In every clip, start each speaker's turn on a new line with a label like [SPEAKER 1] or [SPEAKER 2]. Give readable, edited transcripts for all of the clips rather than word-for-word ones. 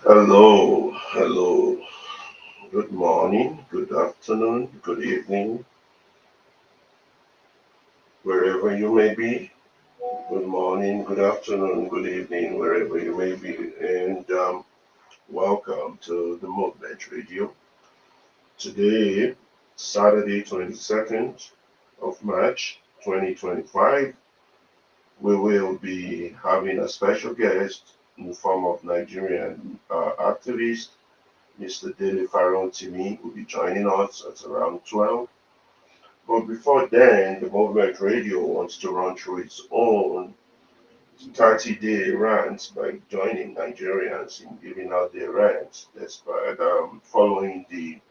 [SPEAKER 1] Hello, hello. Good morning, good afternoon, good evening, wherever you may be. Good morning, good afternoon, good evening, wherever you may be. And welcome to the Movement Radio. Today, Saturday, 22nd of March, 2025, we will be having a special guest in the form of Nigerian activist, Mr. Dele Timi, will be joining us at around 12. But before then, the Movement Radio wants to run through its own 30-day rant by joining Nigerians in giving out their rants, despite following the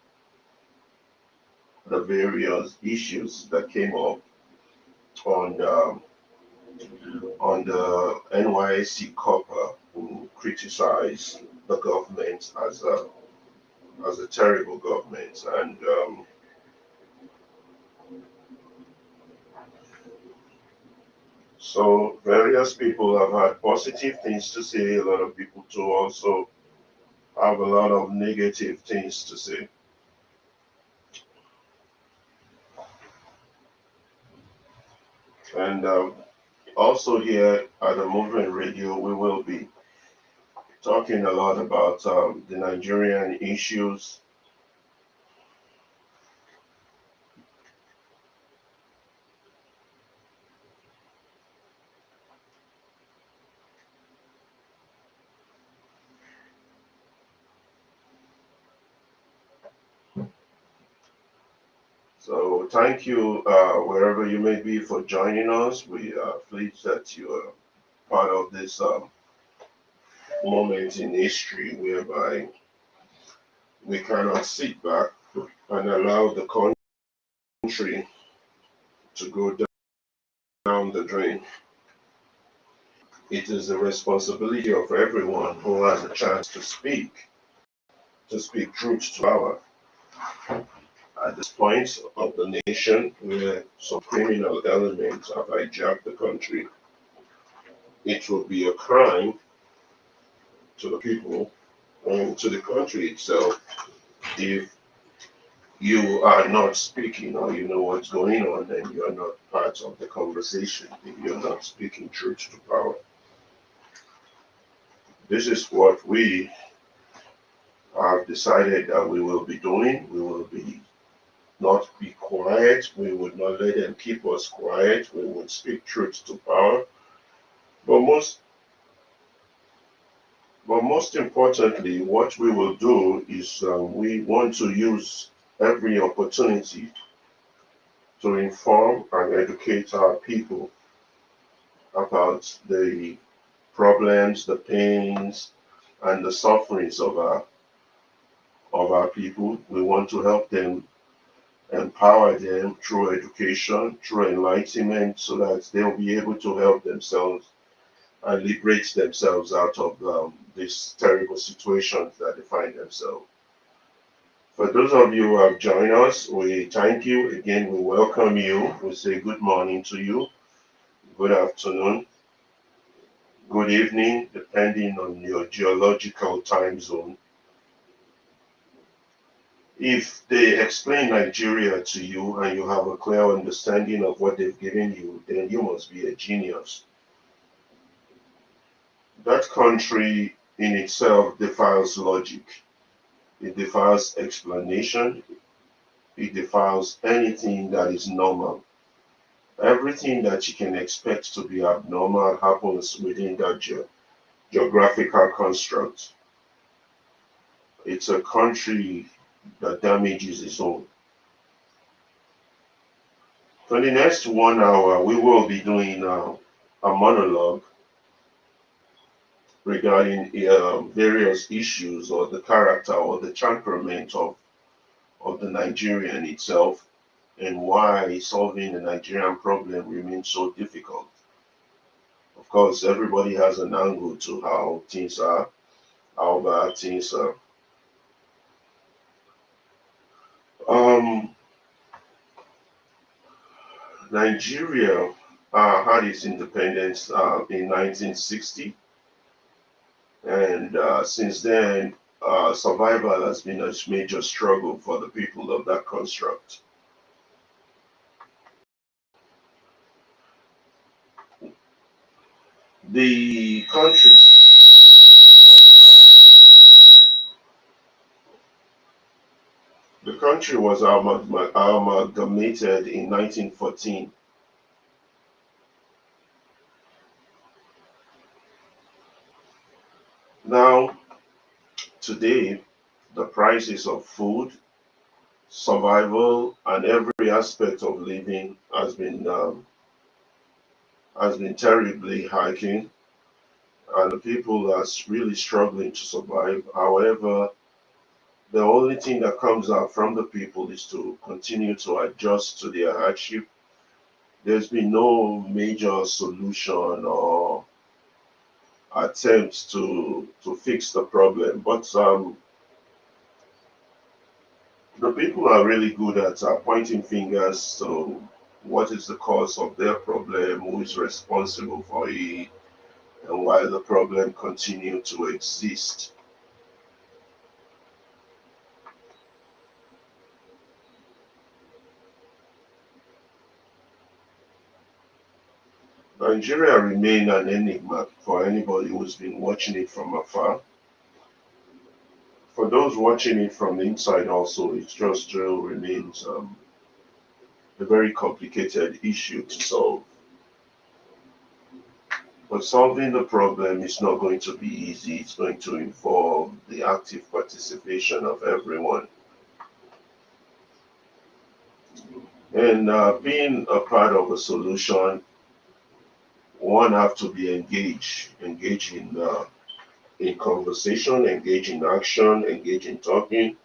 [SPEAKER 1] various issues that came up on the NYC copper, who criticized the government as a terrible government. And so various people have had positive things to say. A lot of people too also have a lot of negative things to say. And also here at the Movement Radio, we will be talking a lot about the Nigerian issues. So thank you, wherever you may be, for joining us. We are pleased that you are part of this moment in history whereby we cannot sit back and allow the country to go down the drain. It is the responsibility of everyone who has a chance to speak truth to power. At this point of the nation, where some criminal elements have hijacked the country, it will be a crime to the people and to the country itself if you are not speaking or you know what's going on and you're not part of the conversation, if you're not speaking truth to power. This is what we have decided that we will be doing. We will be not be quiet. We would not let them keep us quiet. We would speak truth to power. But most, but most importantly, what we will do is we want to use every opportunity to inform and educate our people about the problems, the pains, and the sufferings of our people. We want to help them, empower them through education, through enlightenment, so that they'll be able to help themselves and liberate themselves out of these terrible situations that they find themselves. For those of you who have joined us, we thank you. Again, we welcome you. We say good morning to you, good afternoon, good evening, depending on your geological time zone. If they explain Nigeria to you and you have a clear understanding of what they've given you, then you must be a genius. That country in itself defies logic, it defies explanation, it defies anything that is normal. Everything that you can expect to be abnormal happens within that geographical construct. It's a country that damages its own. For the next 1 hour, we will be doing a monologue regarding various issues or the character or the temperament of the Nigerian itself and why solving the Nigerian problem remains so difficult. Of course, everybody has an angle to how things are, how bad things are. Um, Nigeria had its independence in 1960, And since then, survival has been a major struggle for the people of that construct. The country was amalgamated in 1914. Now, today, the prices of food, survival, and every aspect of living has been terribly hiking, and the people are really struggling to survive. However, the only thing that comes out from the people is to continue to adjust to their hardship. There's been no major solution or attempt to fix the problem, but the people are really good at pointing fingers to what is the cause of their problem, who is responsible for it, and why the problem continue to exist. Nigeria remain an enigma for anybody who's been watching it from afar. For those watching it from the inside also, it just still remains a very complicated issue to solve. But solving the problem is not going to be easy. It's going to involve the active participation of everyone. And being a part of a solution, one have to be engaged in conversation, engage in action, engage in talking,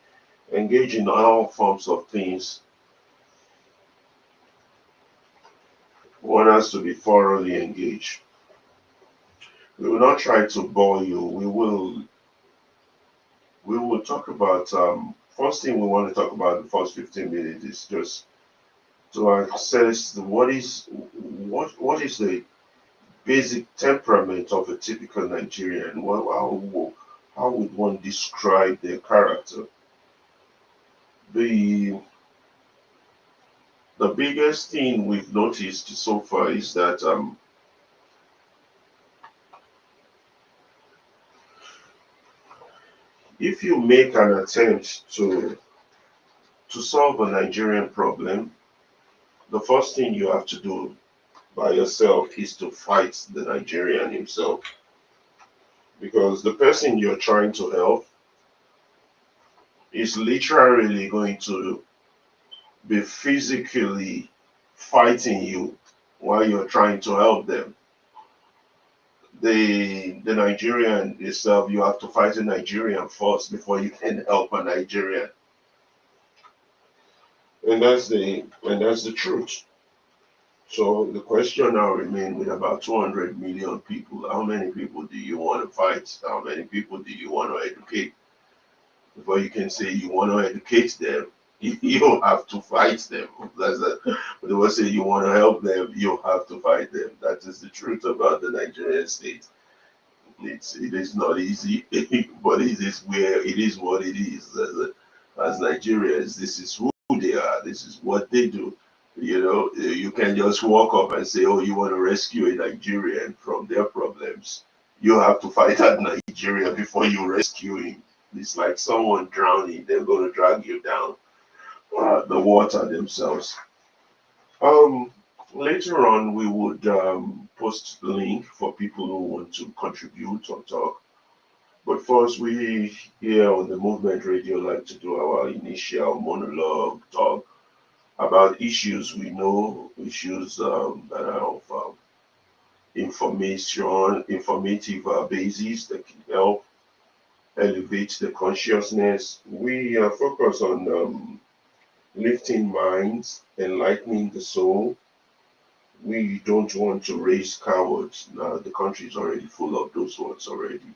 [SPEAKER 1] engage in all forms of things. One has to be thoroughly engaged. We will not try to bore you. We will talk about first thing we want to talk about the first 15 minutes is just to assess what is the basic temperament of a typical Nigerian. How would one describe their character? The the biggest thing we've noticed so far is that if you make an attempt to solve a Nigerian problem, the first thing you have to do by yourself is to fight the Nigerian himself. Because the person you're trying to help is literally going to be physically fighting you while you're trying to help them. The Nigerian itself, you have to fight a Nigerian first before you can help a Nigerian. And that's the truth. So the question now remains with about 200 million people, how many people do you want to fight? How many people do you want to educate? Before you can say you want to educate them, you have to fight them. They will say you want to help them, you have to fight them. That is the truth about the Nigerian state. It is not easy, but it is what it is. As Nigerians, this is who they are. This is what they do. You can just walk up and say, "Oh, you want to rescue a Nigerian from their problems." You have to fight that Nigeria before you rescue him. It's like someone drowning; they're going to drag you down the water themselves. Um, Later on, we would post the link for people who want to contribute or talk. But first, we here on the Movement Radio like to do our initial monologue talk about issues we know, issues that are of informative basis that can help elevate the consciousness. We focus on lifting minds, enlightening the soul. We don't want to raise cowards. Now, the country is already full of those ones already.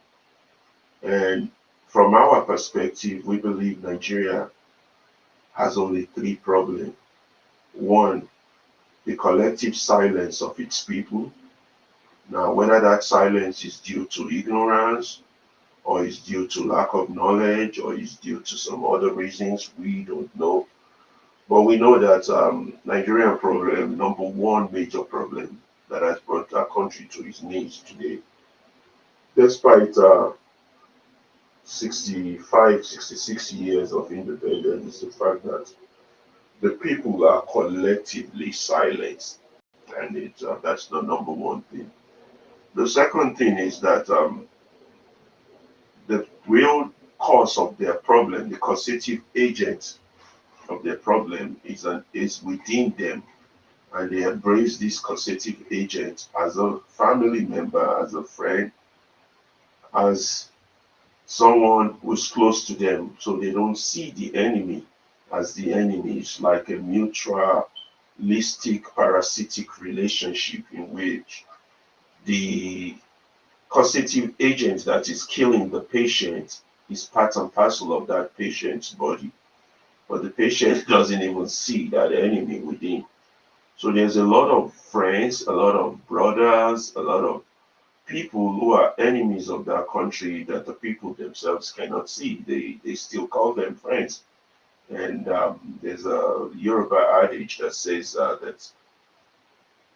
[SPEAKER 1] And from our perspective, we believe Nigeria has only three problems. One, the collective silence of its people. Now, whether that silence is due to ignorance, or it's due to lack of knowledge, or it's due to some other reasons we don't know. But we know that Nigerian problem, number one major problem that has brought our country to its knees today, despite 65, 66 years of independence, is the fact that the people are collectively silent, and that's the number one thing. The second thing is that the real cause of their problem, the causative agent of their problem, is within them, and they embrace this causative agent as a family member, as a friend, as someone who's close to them, so they don't see the enemy as the enemy. It's like a mutualistic parasitic relationship in which the causative agent that is killing the patient is part and parcel of that patient's body, but the patient doesn't even see that enemy within. So there's a lot of friends, a lot of brothers, a lot of people who are enemies of that country that the people themselves cannot see. They still call them friends. And there's a Yoruba adage that says that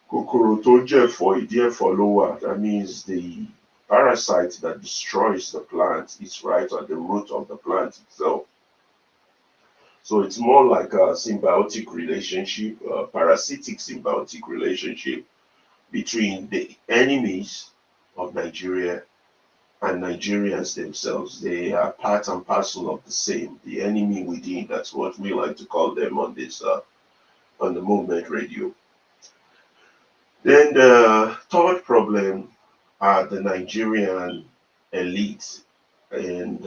[SPEAKER 1] kokoro to jẹ for ìdí ẹ̀fọ́ ló wà. That means the parasite that destroys the plant is right at the root of the plant itself. So it's more like a symbiotic relationship, a parasitic symbiotic relationship between the enemies of Nigeria and Nigerians themselves. They are part and parcel of the same, the enemy within. That's what we like to call them on this on the movement radio. Then the third problem are the Nigerian elite, and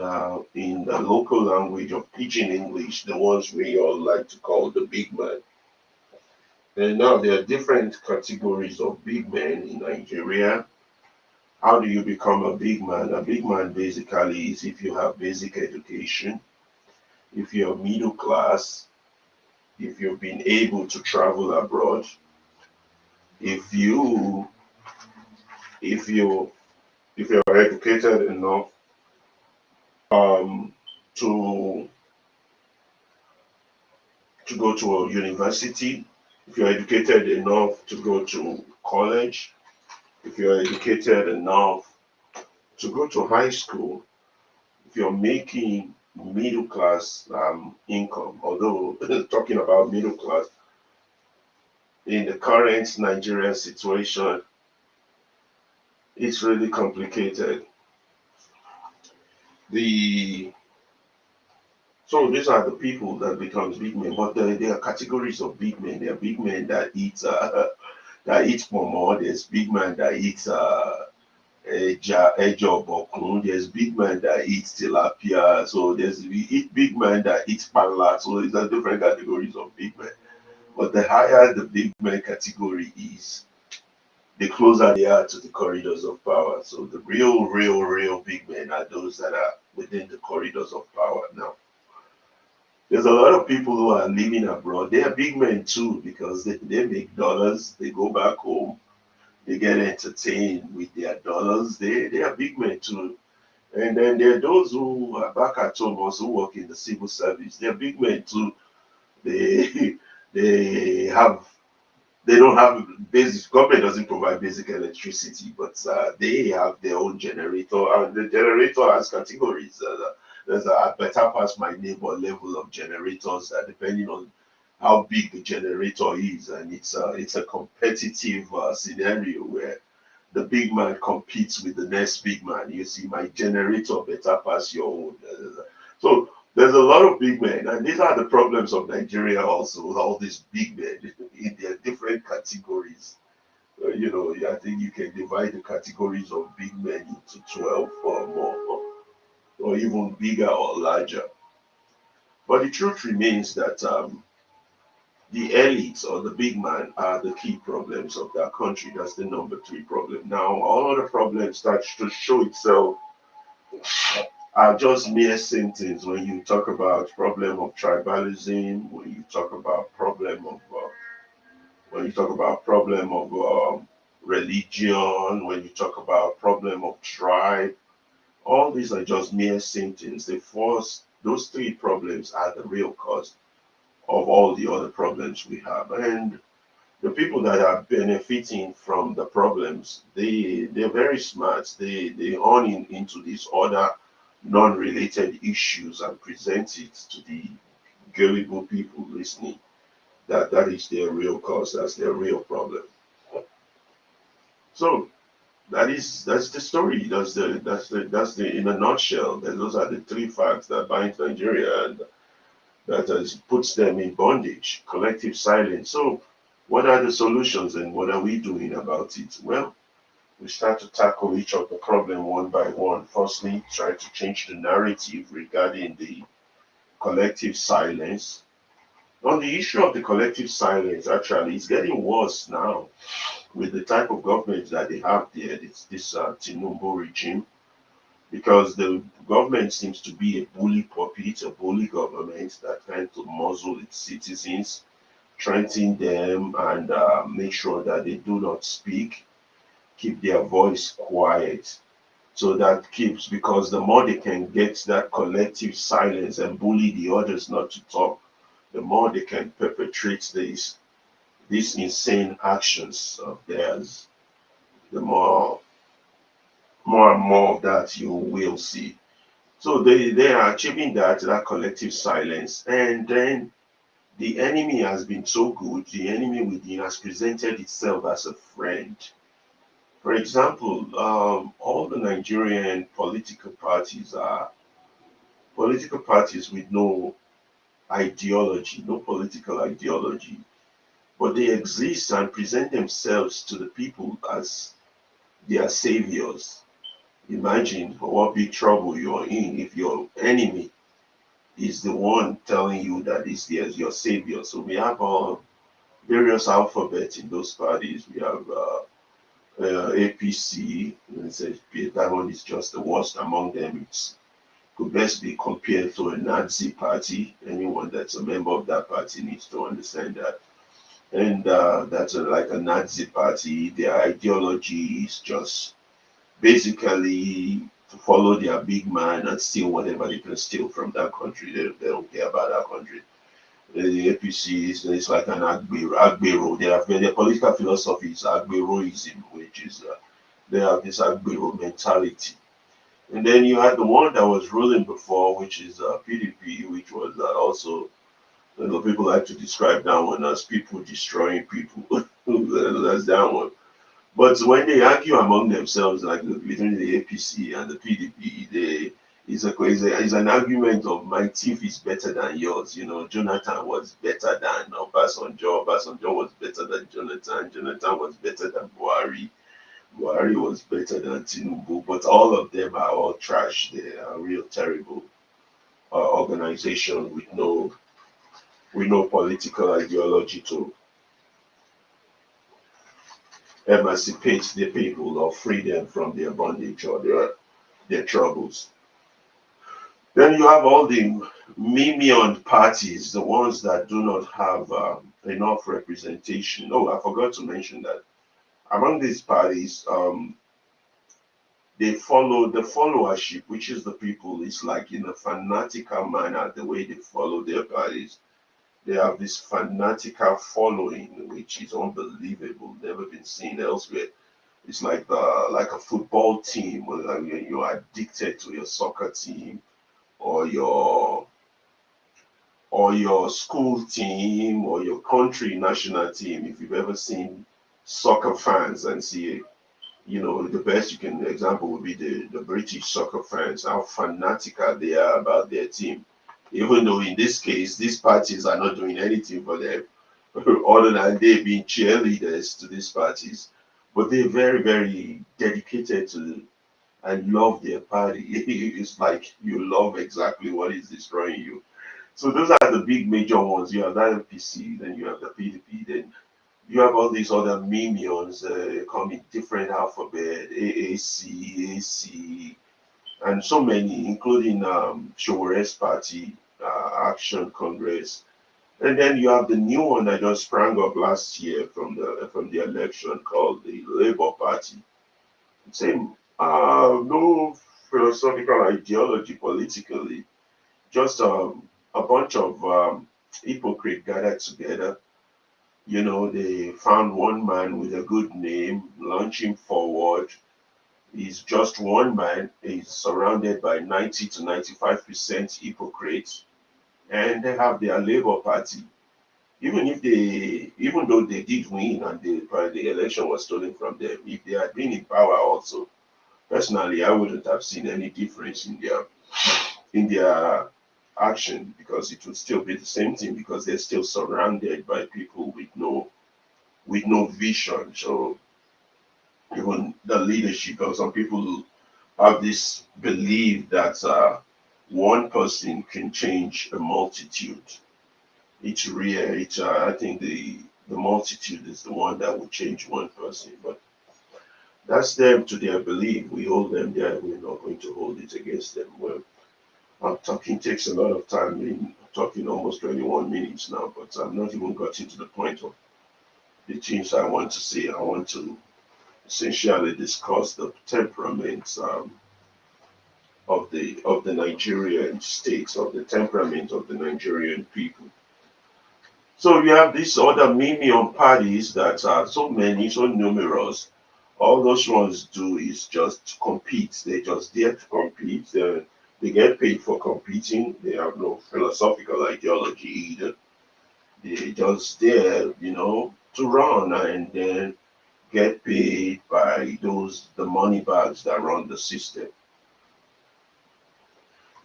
[SPEAKER 1] in the local language of Pidgin English, the ones we all like to call the big man. And now there are different categories of big men in Nigeria. How do you become a big man? A big man basically is if you have basic education, if you're middle class, if you've been able to travel abroad, if you if you if you're educated enough to go to a university, if you're educated enough to go to college, if you're educated enough to go to high school, if you're making middle class income, although talking about middle class in the current Nigerian situation, it's really complicated. The So these are the people that becomes big men, but there are categories of big men. There are big men that eat that eat momo. There's big men that eat ejo bokun. There's big men that eat tilapia. So we eat big men that eat pala. So these are different categories of big men. But the higher the big man category is, the closer they are to the corridors of power. So the real big men are those that are within the corridors of power now. There's a lot of people who are living abroad. They are big men too because they make dollars. They go back home. They get entertained with their dollars. They are big men too. And then there are those who are back at home also work in the civil service. They are big men too. They they have they don't have basic, government doesn't provide basic electricity, but they have their own generator, and the generator has categories. There's a better past my neighbor level of generators, depending on how big the generator is, and it's a competitive scenario where the big man competes with the next big man. You see, my generator better pass your own. So there's a lot of big men, and these are the problems of Nigeria also. All these big men in their different categories. I think you can divide the categories of big men into 12 or more, or even bigger or larger. But the truth remains that the elites or the big man are the key problems of that country. That's the number three problem. Now, all other problems start to show itself are just mere symptoms when you talk about problem of tribalism, when you talk about problem of religion, when you talk about problem of tribe, All these are just mere symptoms. Those three problems are the real cause of all the other problems we have. And the people that are benefiting from the problems, they're very smart. They hone into these other non-related issues and present it to the gullible people listening. That is their real cause. That's their real problem. So that's the story. That's the in a nutshell. Those are the three facts that bind Nigeria and that puts them in bondage, collective silence. So, what are the solutions and what are we doing about it? Well, we start to tackle each of the problem one by one. Firstly, try to change the narrative regarding the collective silence. On the issue of the collective silence, actually, it's getting worse now with the type of government that they have there. It's this Tinubu regime because the government seems to be a bully puppy, it's a bully government that tries to muzzle its citizens, threaten them, and make sure that they do not speak, keep their voice quiet. So that keeps, because the more they can get that collective silence and bully the others not to talk, the more they can perpetrate these insane actions of theirs, the more and more of that you will see. So they are achieving that collective silence. And then the enemy has been so good, the enemy within has presented itself as a friend. For example, all the Nigerian political parties with no ideology, no political ideology, but they exist and present themselves to the people as their saviors. Imagine what big trouble you're in if your enemy is the one telling you that is your savior. So we have various alphabets in those parties. We have APC. It says that one is just the worst among them. It could best be compared to a Nazi party. Anyone that's a member of that party needs to understand that. And that's like a Nazi party. Their ideology is just basically to follow their big man and steal whatever they can steal from that country. They don't care about that country. The APC is like an Agbero. Their political philosophy is Agberoism, which is they have this Agbero mentality. And then you had the one that was ruling before, which is PDP, which was also, people like to describe that one as people destroying people. That's that one. But when they argue among themselves, like between the APC and the PDP, it's an argument of my teeth is better than yours. Jonathan was better than Obasanjo. Obasanjo was better than Jonathan. Jonathan was better than Buhari. Buhari was better than Tinubu. But all of them are all trash. They are real terrible organization with no political ideology to emancipate the people or free them from their bondage or their troubles. Then you have all the minion parties, the ones that do not have enough representation. Oh, I forgot to mention that among these parties, they follow the followership, which is the people, is like in a fanatical manner, the way they follow their parties. They have this fanatical following, which is unbelievable, never been seen elsewhere. It's like a football team, or like you're addicted to your soccer team or your school team or your country national team. If you've ever seen soccer fans and see, the best you can example would be the British soccer fans, how fanatical they are about their team. Even though in this case, these parties are not doing anything for them, other than they being cheerleaders to these parties, but they're very, very dedicated to and love their party. It's like you love exactly what is destroying you. So those are the big major ones. You have that NPC, then you have the PDP, then you have all these other minions come in different alphabet, AAC, AC, and so many, including Showere's party, Action Congress. And then you have the new one that just sprang up last year from the election called the Labour Party. Same, no philosophical ideology politically. Just a bunch of hypocrites gathered together. They found one man with a good name, launch him forward. He's just one man. He's surrounded by 90 to 95% hypocrites, and they have their Labour Party. Even though they did win and the election was stolen from them, if they had been in power also, personally, I wouldn't have seen any difference in their action, because it would still be the same thing, because they're still surrounded by people with no vision. So even the leadership, or some people have this belief that one person can change a multitude. It's rare. I think the multitude is the one that will change one person, but that's them to their belief. We hold them there. We're not going to hold it against them. Well, talking takes a lot of time. I'm talking almost 21 minutes now, but I've not even gotten to the point of the things I want to say. I want to essentially discuss the temperaments of the Nigerian states, of the temperament of the Nigerian people. So you have these other minion parties that are so many, so numerous. All those ones do is just compete. They just dare to compete. They get paid for competing. They have no philosophical ideology either. They just there, to run and then get paid by the money bags that run the system.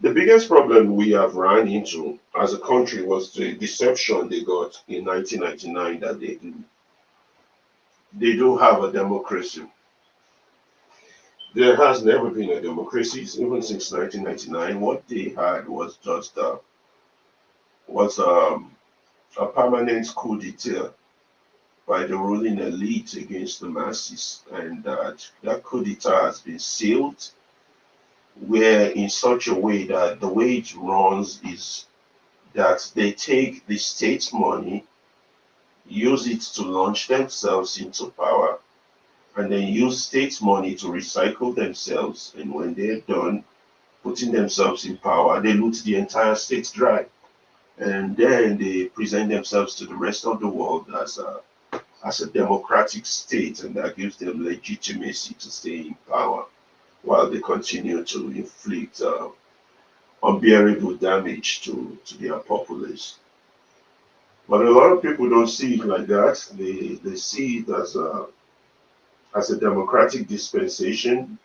[SPEAKER 1] The biggest problem we have run into as a country was the deception they got in 1999 that they do have a democracy. There has never been a democracy even since 1999. What they had was just was a permanent coup d'etat by the ruling elite against the masses, and that coup d'etat has been sealed, where in such a way that the way it runs is that they take the state's money, use it to launch themselves into power, and then use state money to recycle themselves. And when they're done putting themselves in power, they loot the entire state dry. And then they present themselves to the rest of the world as a democratic state, and that gives them legitimacy to stay in power while they continue to inflict unbearable damage to their populace. But a lot of people don't see it like that. They see it as a democratic dispensation.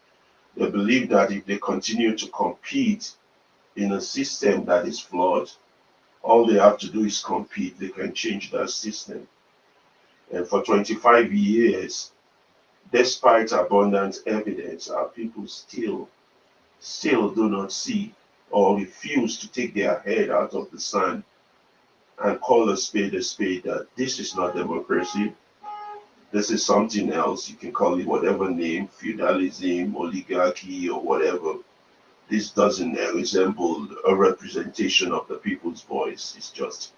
[SPEAKER 1] They believe that if they continue to compete in a system that is flawed, all they have to do is compete. They can change that system. And for 25 years, despite abundant evidence, our people still do not see or refuse to take their head out of the sand and call a spade, that this is not democracy. This is something else. You can call it whatever name, feudalism, oligarchy, or whatever. This doesn't resemble a representation of the people's voice. It's just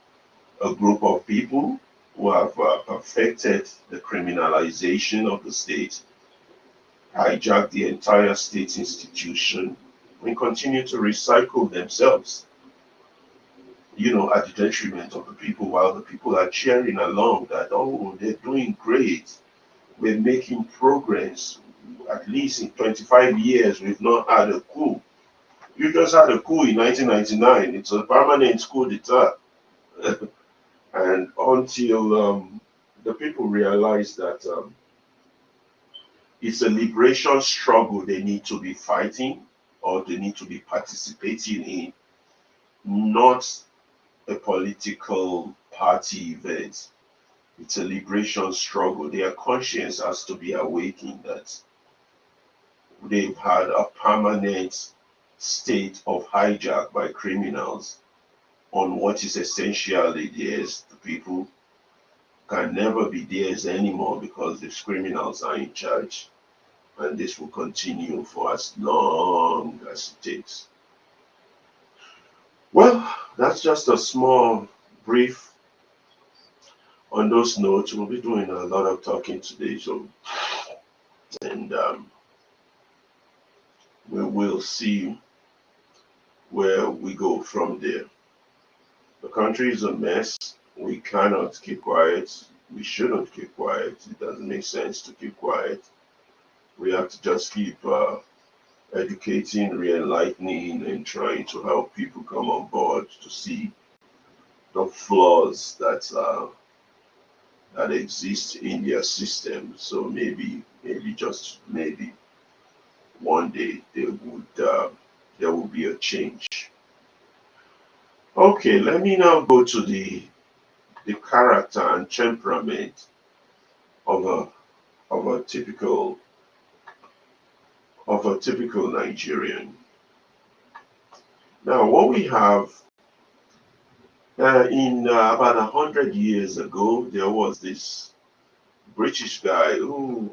[SPEAKER 1] a group of people who have perfected the criminalization of the state, hijacked the entire state institution, and continue to recycle themselves, at the detriment of the people, while the people are cheering along that, oh, they're doing great. We're making progress. At least in 25 years, we've not had a coup. You just had a coup in 1999. It's a permanent coup d'etat. And until the people realize that it's a liberation struggle they need to be fighting, or they need to be participating in, not a political party event. It's a liberation struggle. Their conscience has to be awakened that they've had a permanent state of hijack by criminals on what is essentially theirs. The people can never be theirs anymore because these criminals are in charge. And this will continue for as long as it takes. Well, that's just a small brief on those notes. We'll be doing a lot of talking today. So, and we will see where we go from there. The country is a mess. We cannot keep quiet. We shouldn't keep quiet. It doesn't make sense to keep quiet. We have to just keep educating, re-enlightening, and trying to help people come on board to see the flaws that exist in their system. So maybe just maybe one day there will be a change. Okay, let me now go to the character and temperament of a typical Nigerian. Now, what we have in about 100 years ago, there was this British guy who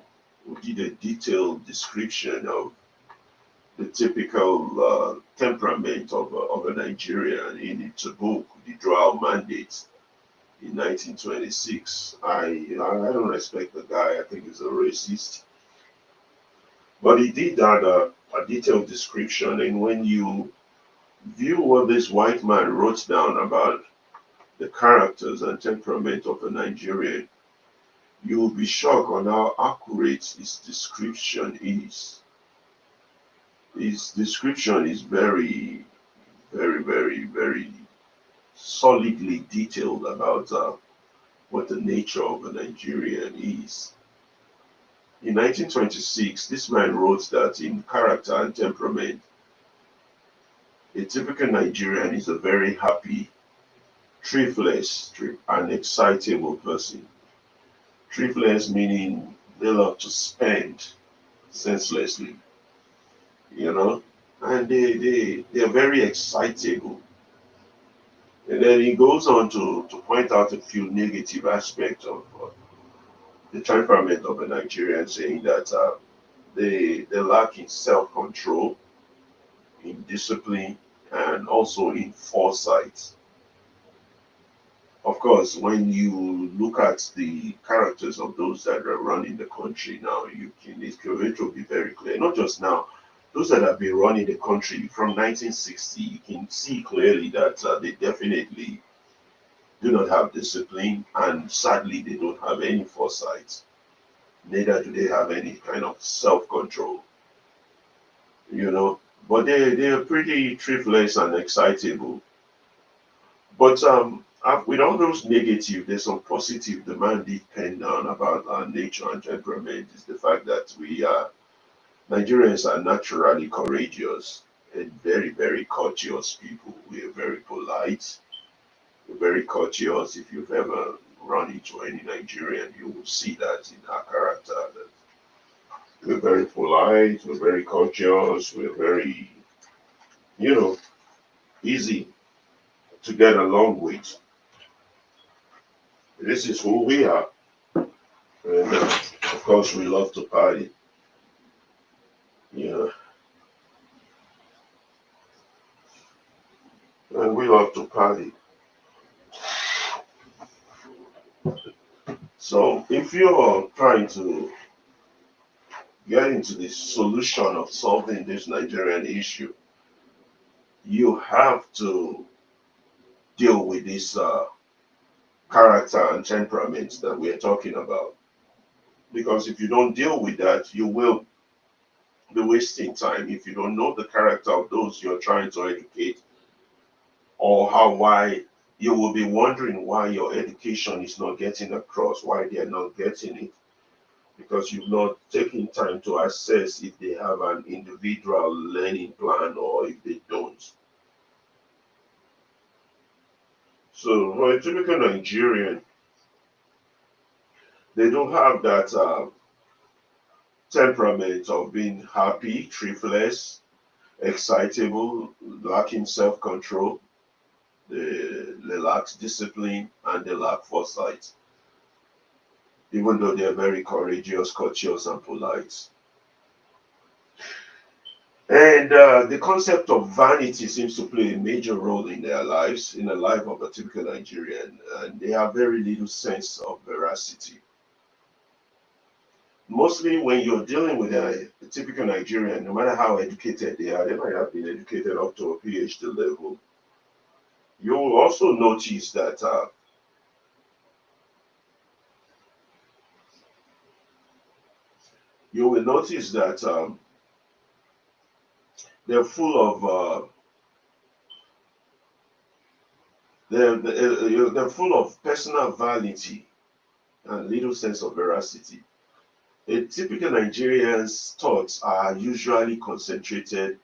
[SPEAKER 1] did a detailed description of the typical temperament of a Nigerian in its book, The Drow Mandate, in 1926. I don't respect the guy. I think he's a racist, but he did that a detailed description. And when you view what this white man wrote down about the characters and temperament of a Nigerian, you will be shocked on how accurate his description is. His description is very, very solidly detailed about what the nature of a Nigerian is. In 1926, this man wrote that in character and temperament, a typical Nigerian is a very happy, thriftless, and excitable person. Thriftless meaning they love to spend senselessly, you know, and they're very excitable. And then he goes on to point out a few negative aspects of the temperament of a Nigerian, saying that they lack in self-control, in discipline, and also in foresight. Of course, when you look at the characters of those that are running the country now, it will be very clear. Not just now, those that have been running the country from 1960, you can see clearly that they definitely do not have discipline, and sadly, they don't have any foresight. Neither do they have any kind of self-control, you know. But they are pretty thriftless and excitable. But with all those negative, there's some positive the man did pen down about our nature and temperament is the fact that we are Nigerians are naturally courageous and very courteous people. We are very polite. We're very courteous. If you've ever run into any Nigerian, you will see that in our character. That we're very polite. We're very courteous. We're very, you know, easy to get along with. This is who we are. And of course, we love to party. Yeah, and we love to party. So, if you're trying to get into the solution of solving this Nigerian issue, you have to deal with this character and temperament that we're talking about. Because if you don't deal with that, you will be wasting time if you don't know the character of those you're trying to educate, or why you will be wondering why your education is not getting across, why they're not getting it, because you've not taken time to assess if they have an individual learning plan or if they don't. So for a typical Nigerian, they don't have that temperament of being happy, thriftless, excitable, lacking self-control. They lack discipline and they lack foresight, even though they are very courageous, courteous, and polite. And the concept of vanity seems to play a major role in their lives, in the life of a typical Nigerian, and they have very little sense of veracity. mostly when you're dealing with a typical Nigerian, no matter how educated they are, they might have been educated up to a PhD level. You will also notice that you will notice that they're full of they're full of personal vanity and little sense of veracity. A typical Nigerian's thoughts are usually concentrated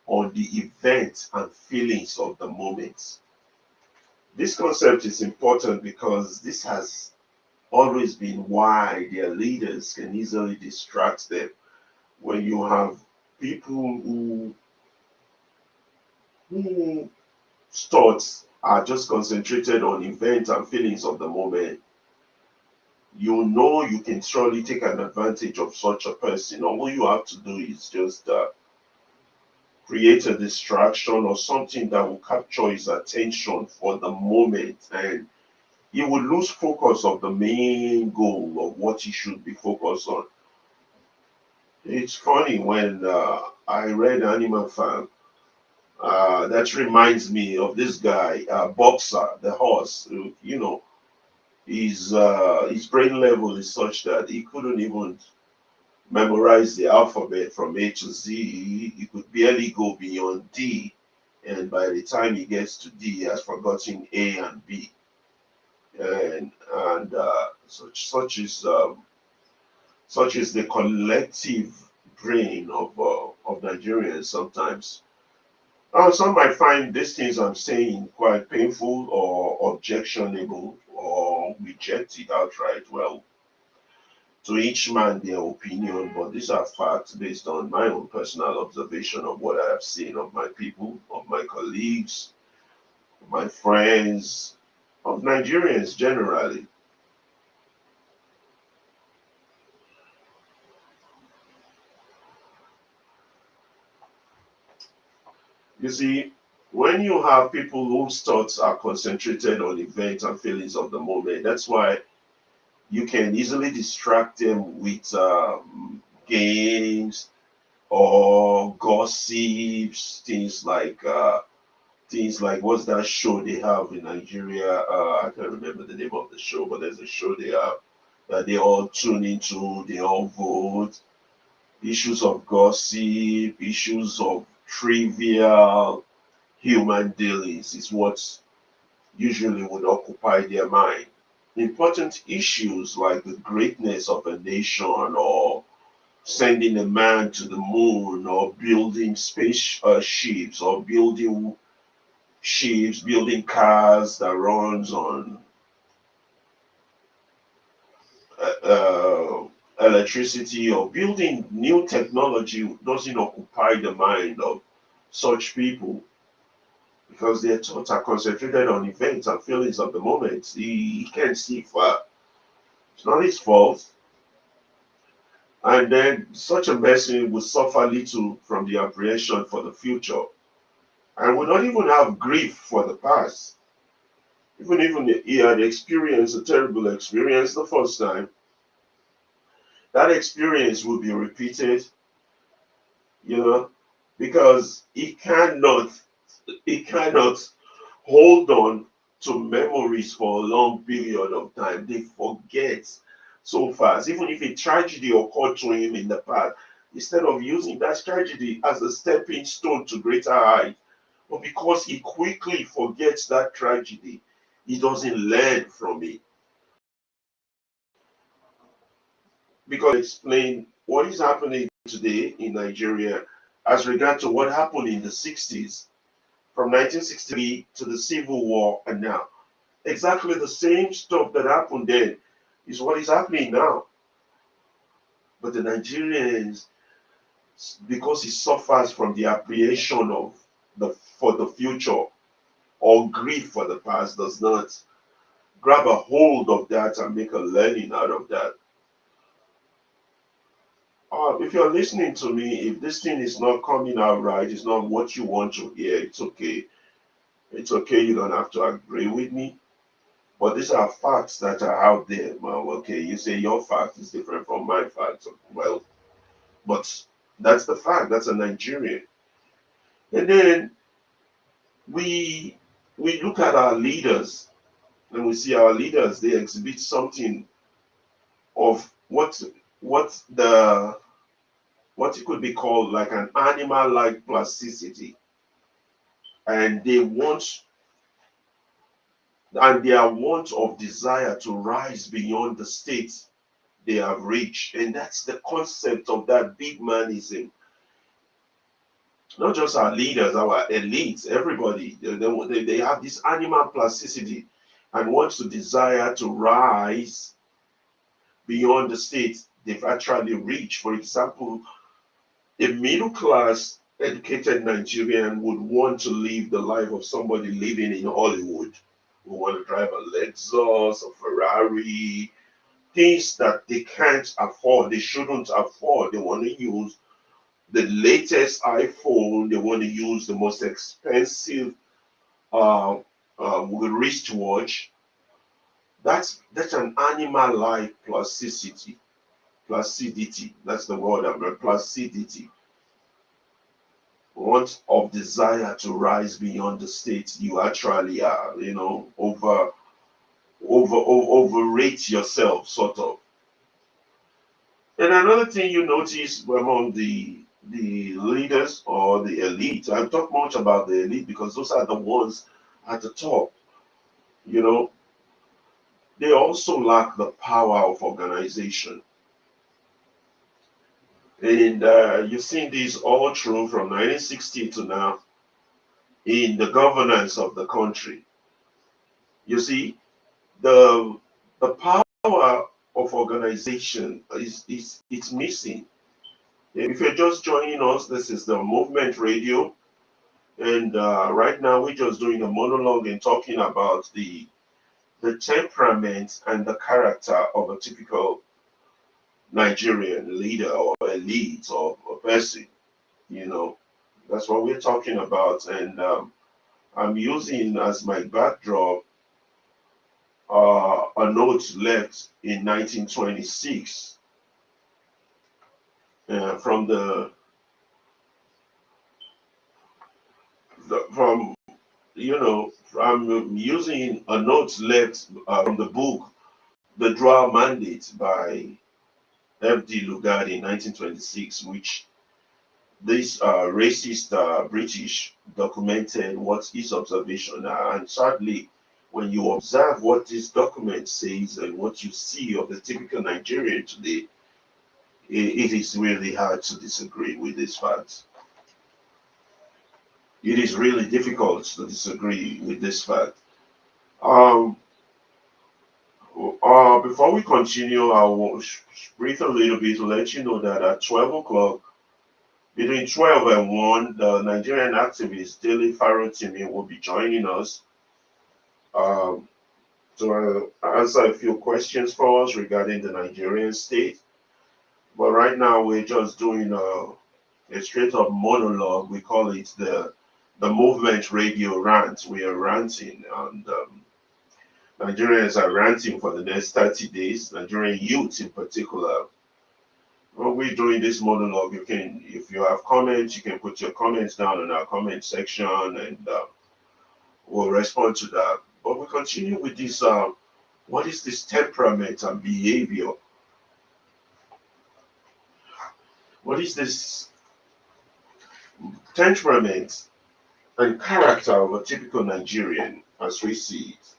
[SPEAKER 1] on the event and feelings of the moment. This concept is important because this has always been why their leaders can easily distract them. When you have people whose thoughts are just concentrated on events and feelings of the moment, you know you can surely take an advantage of such a person. All you have to do is just create a distraction or something that will capture his attention for the moment, and he will lose focus of the main goal of what he should be focused on. It's funny when I read Animal Farm. That reminds me of this guy, Boxer, the horse. You know, his brain level is such that he couldn't even memorize the alphabet from A to Z. He could barely go beyond D, and by the time he gets to D, he has forgotten A and B. And such is the collective brain of Nigerians sometimes. Some might find these things I'm saying quite painful or objectionable or reject it outright. Well, to each man their opinion, but these are facts based on my own personal observation of what I have seen of my people, of my colleagues, of my friends, of Nigerians generally. You see, when you have people whose thoughts are concentrated on events and feelings of the moment, that's why you can easily distract them with games or gossips, things like what's that show they have in Nigeria? I can't remember the name of the show, but there's a show they have that they all tune into, they all vote. Issues of gossip, issues of trivial human dealings is what usually would occupy their mind. Important issues like the greatness of a nation or sending a man to the moon or building space ships or building ships, building cars that runs on electricity or building new technology doesn't occupy the mind of such people because their thoughts are concentrated on events and feelings of the moment. He can't see far. It's not his fault. And then such a person will suffer little from the apprehension for the future and will not even have grief for the past. Even he had experienced a terrible experience the first time, that experience will be repeated, you know, because he cannot hold on to memories for a long period of time. They forget so fast. Even if a tragedy occurred to him in the past, instead of using that tragedy as a stepping stone to greater height, but because he quickly forgets that tragedy, he doesn't learn from it. Because explain what is happening today in Nigeria as regard to what happened in the 60s, from 1963 to the Civil War and now. Exactly the same stuff that happened then is what is happening now. But the Nigerians, because he suffers from the apprehension of the for the future or grief for the past, does not grab a hold of that and make a learning out of that. If you're listening to me, if this thing is not coming out right, it's not what you want to hear, it's okay. It's okay, you don't have to agree with me. But these are facts that are out there. Well, okay, you say your fact is different from my fact. Well, but that's the fact. That's a Nigerian. And then we we look at our leaders and we see our leaders. They exhibit something of the what it could be called like an animal-like plasticity, and their want of desire to rise beyond the state they have reached. And that's the concept of that big manism. Not just our leaders, our elites, everybody. They have this animal plasticity and want to desire to rise beyond the state they've actually reached. For example, a middle class educated Nigerian would want to live the life of somebody living in Hollywood, who want to drive a Lexus, a Ferrari, things that they can't afford, they shouldn't afford. They want to use the latest iPhone, they want to use the most expensive wristwatch. That's an animal-like plasticity. Placidity. That's the word I'm placidity. Want of desire to rise beyond the state you actually are, overrate yourself, sort of. And another thing you notice among the leaders or the elite, I talk much about the elite because those are the ones at the top, you know, they also lack the power of organization. And you've seen this all through from 1960 to now in the governance of the country. You see, the the power of organization is it's missing. If you're just joining us, this is the Movement Radio, and right now we're just doing a monologue and talking about the temperament and the character of a typical Nigerian leader or elite or a person. You know, that's what we're talking about, and I'm using as my backdrop a note left in 1926 from from I'm using a note left from the book The Draw Mandate by F.D. Lugard in 1926, which this racist British documented what his observation are. And sadly, when you observe what this document says and what you see of the typical Nigerian today, it is really hard to disagree with this fact. It is really difficult to disagree with this fact. Um, Before we continue, I will brief a little bit to let you know that at 12 o'clock, between 12 and 1, the Nigerian activist Daily Farotimi will be joining us um, to answer a few questions for us regarding the Nigerian state. But right now, we're just doing a straight up monologue. We call it the Movement Radio Rant. We are ranting, and Nigerians are ranting for the next 30 days, Nigerian youth in particular. When we're doing this monologue, you can, if you have comments, you can put your comments down in our comment section and we'll respond to that. But we continue with this what is this temperament and behavior? What is this temperament and character of a typical Nigerian as we see it?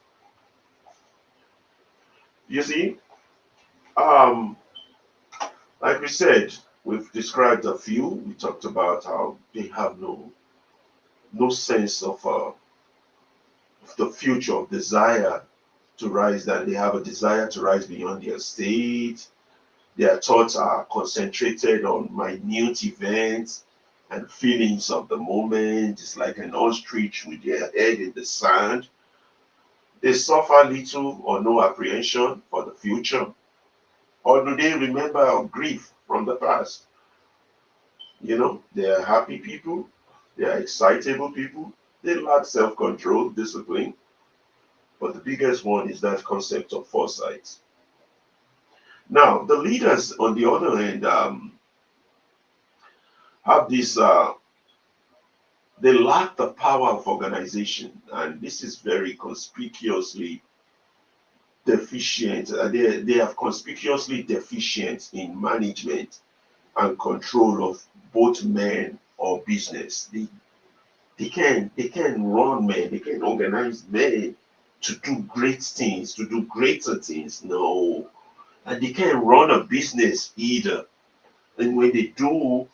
[SPEAKER 1] You see, um, like we said, we've described a few. We talked about how they have no sense of the future, of desire to rise, that they have a desire to rise beyond their state. Their thoughts are concentrated on minute events and feelings of the moment. It's like an ostrich with their head in the sand. They suffer little or no apprehension for the future. Or do they remember grief from the past? They are happy people, they are excitable people, they lack self control, discipline, But the biggest one is that concept of foresight. Now, the leaders, on the other hand, have this, they lack the power of organization, and this is very conspicuously deficient. They are conspicuously deficient in management and control of both men or business. They can run men, they can organize men to do great things, to do greater things. No. And they can't run a business either. And when they do,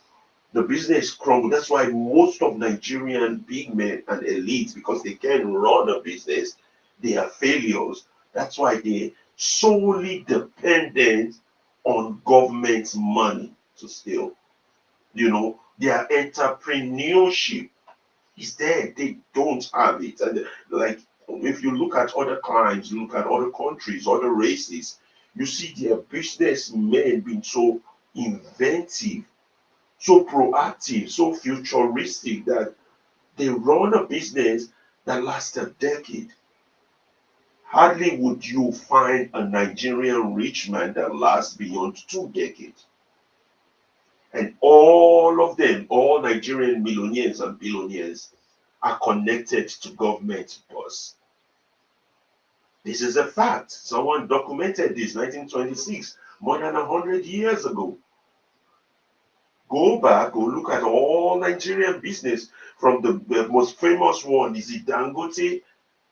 [SPEAKER 1] the business crumble. That's why most of Nigerian big men and elites, because they can't run a business, they are failures. That's why they're solely dependent on government money to steal. Their entrepreneurship is there. They don't have it. And like, if you look at other crimes, look at other countries, other races, you see their businessmen being so inventive, so proactive, so futuristic that they run a business that lasts a decade. Hardly would you find a Nigerian rich man that lasts beyond 2 decades. And all of them, all Nigerian millionaires and billionaires, are connected to government boss. This is a fact. Someone documented this 1926, more than 100 years ago. Go back, go look at all Nigerian business from the most famous one. Is it Dangote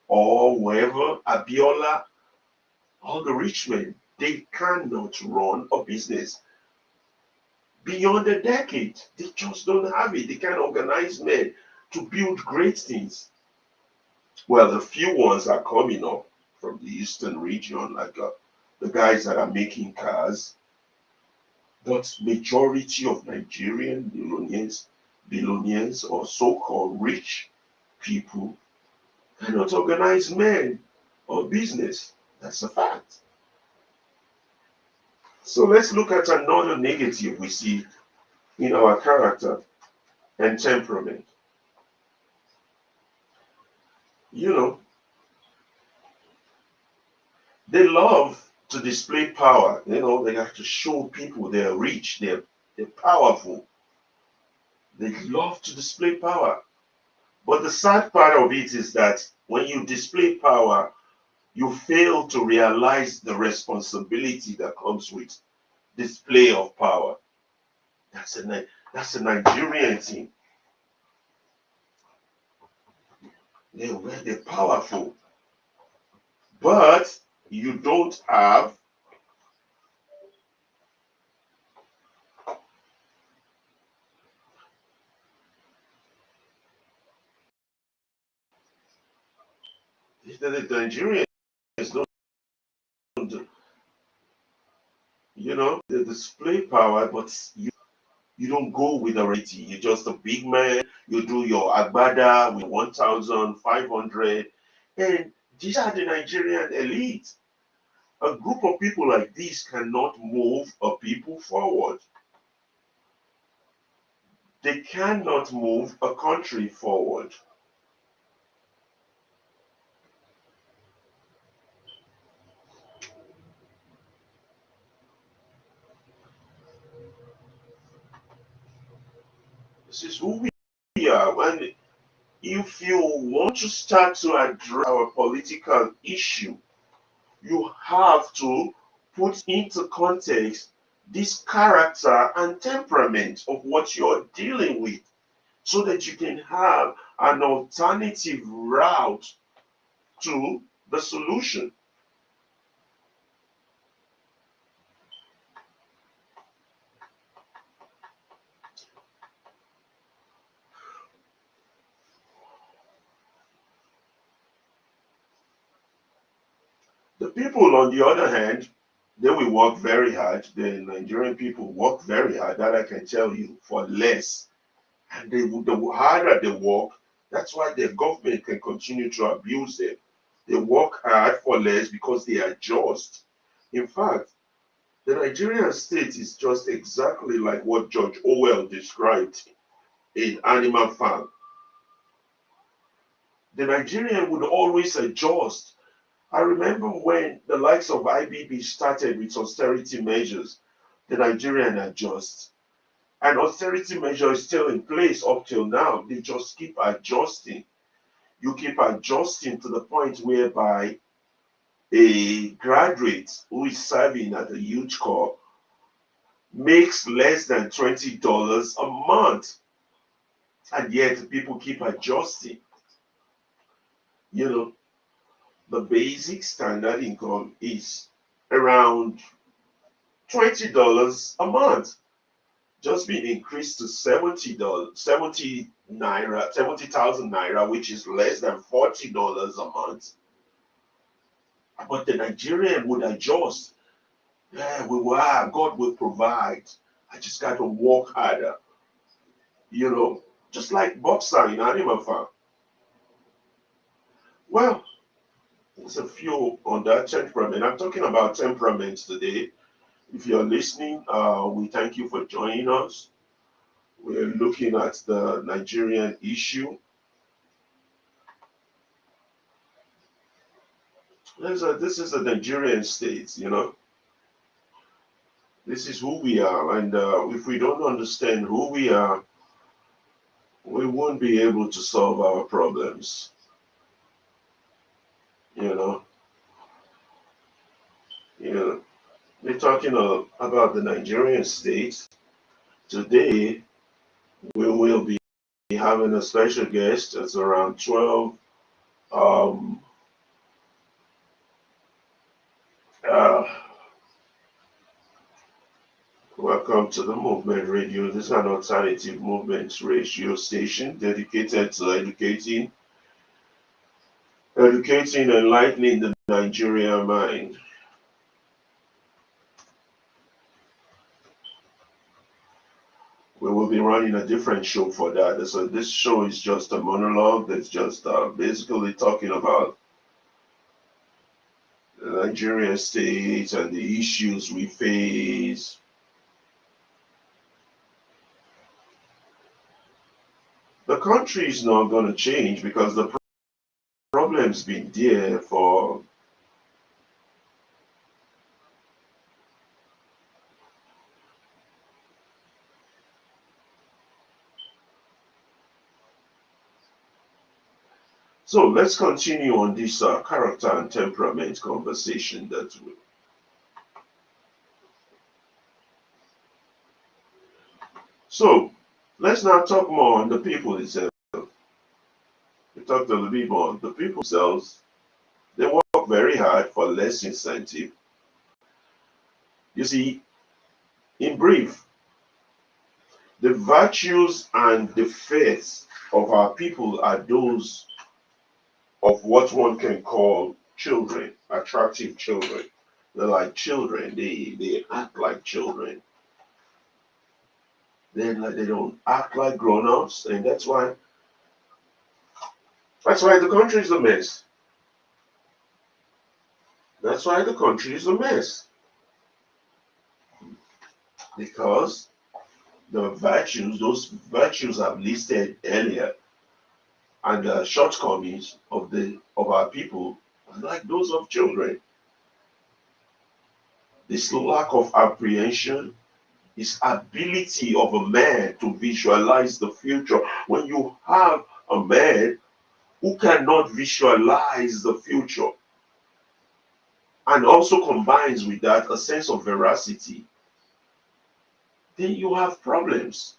[SPEAKER 1] or whoever, Abiola, all the rich men? They cannot run a business beyond a decade. They just don't have it. They can't organize men to build great things. Well, a few ones are coming up from the eastern region, like the guys that are making cars. But majority of Nigerian billionaires or so-called rich people cannot organize men or business. That's a fact. So let's look at another negative we see in our character and temperament. You know, they love to display power. They have to show people they're rich, they're powerful. They love to display power. But the sad part of it is that when you display power, you fail to realize the responsibility that comes with display of power. That's a Nigerian thing. They're powerful, but you don't have the Nigerians don't, they display power, but you don't go with the rating. You're just a big man. You do your agbada with 1,500, and these are the Nigerian elite. A group of people like this cannot move a people forward. They cannot move a country forward. This is who we are. And if you want to start to address our political issue, you have to put into context this character and temperament of what you're dealing with so that you can have an alternative route to the solution. The people, on the other hand, they will work very hard. The Nigerian people work very hard, that I can tell you, for less. And the harder they work, that's why the government can continue to abuse them. They work hard for less because they are just. In fact, the Nigerian state is just exactly like what George Orwell described in Animal Farm. The Nigerian would always adjust I remember when the likes of IBB started with austerity measures, the Nigerian adjust. And austerity measure is still in place up till now. They just keep adjusting. You keep adjusting to the point whereby a graduate who is serving at a huge corps makes less than $20 a month. And yet people keep adjusting. You know, the basic standard income is around $20 a month, just being increased to $70, 70,000 naira, which is less than $40 a month. But the Nigerian would adjust. Yeah, we will, God will provide. I just got to work harder. Just like boxer in Animal Farm. Well, there's a few on that temperament. I'm talking about temperaments today. If you're listening, we thank you for joining us. We're looking at the Nigerian issue. This is a Nigerian state. This is who we are. And if we don't understand who we are, we won't be able to solve our problems. You know, we're talking about the Nigerian state. Today, we will be having a special guest. It's around 12. Um, uh, Welcome to the Movement Radio. This is an alternative movement radio station dedicated to educating, enlightening the Nigerian mind. We will be running a different show for that. So this show is just a monologue that's just basically talking about the Nigerian state and the issues we face. The country is not going to change because the problem's been there for. So let's continue on this character and temperament conversation So let's now talk more on the people itself. We talked a little bit more on the people themselves. They work very hard for less incentive. You see, in brief, the virtues and the faiths of our people are those of what one can call children, attractive children. They're like children. They act like children. They don't act like grown-ups, and that's why the country is a mess. That's why the country is a mess. Because those virtues I've listed earlier, and the shortcomings of our people are like those of children. This lack of apprehension, this ability of a man to visualize the future. When you have a man who cannot visualize the future and also combines with that a sense of veracity, then you have problems.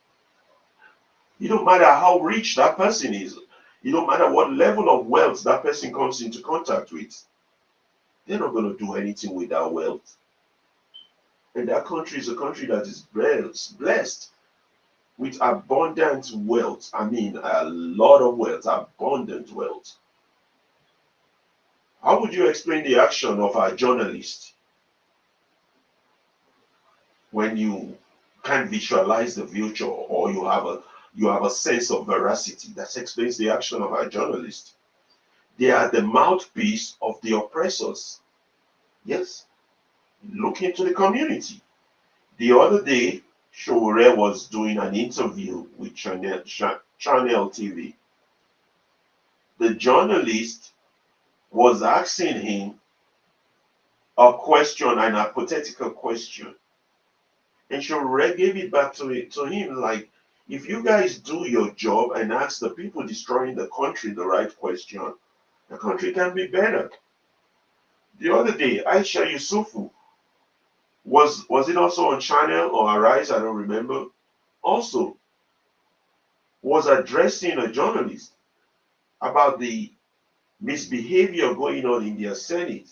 [SPEAKER 1] It don't matter how rich that person is. It don't matter what level of wealth that person comes into contact with. They're not going to do anything with that wealth. And that country is a country that is blessed with abundant wealth. I mean, a lot of wealth, abundant wealth. How would you explain the action of a journalist when you can't visualize the future, or you have a sense of veracity? That explains the action of a journalist. They are the mouthpiece of the oppressors. Yes, look into the community. The other day, Showore was doing an interview with Channel TV. The journalist was asking him a question, an hypothetical question. And Shore gave it back to him like, if you guys do your job and ask the people destroying the country the right question, the country can be better. The other day, Aisha Yusufu was it also on Channel or Arise? I don't remember. Also, was addressing a journalist about the misbehavior going on in their Senate,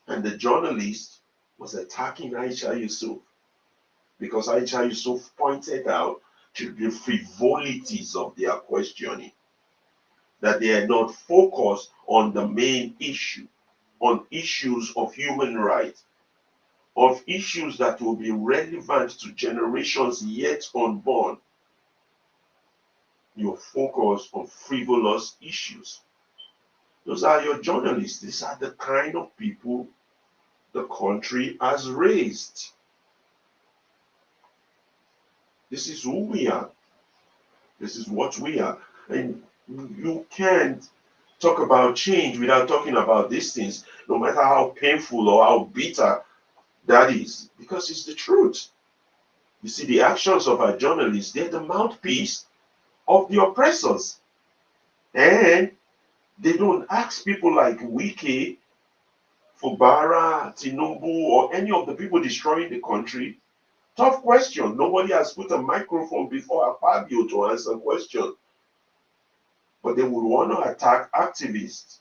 [SPEAKER 1] and the journalist was attacking Aisha Yusuf because Aisha Yusuf pointed out to the frivolities of their questioning, that they are not focused on the main issue, on issues of human rights, of issues that will be relevant to generations yet unborn. You're focused on frivolous issues. Those are your journalists. These are the kind of people the country has raised. This is who we are. This is what we are. And you can't talk about change without talking about these things, no matter how painful or how bitter that is, because it's the truth. You see, the actions of our journalists, they're the mouthpiece of the oppressors. And they don't ask people like Wike, Fubara, Tinubu, or any of the people destroying the country tough question. Nobody has put a microphone before Fabio to answer a question. But they would want to attack activists.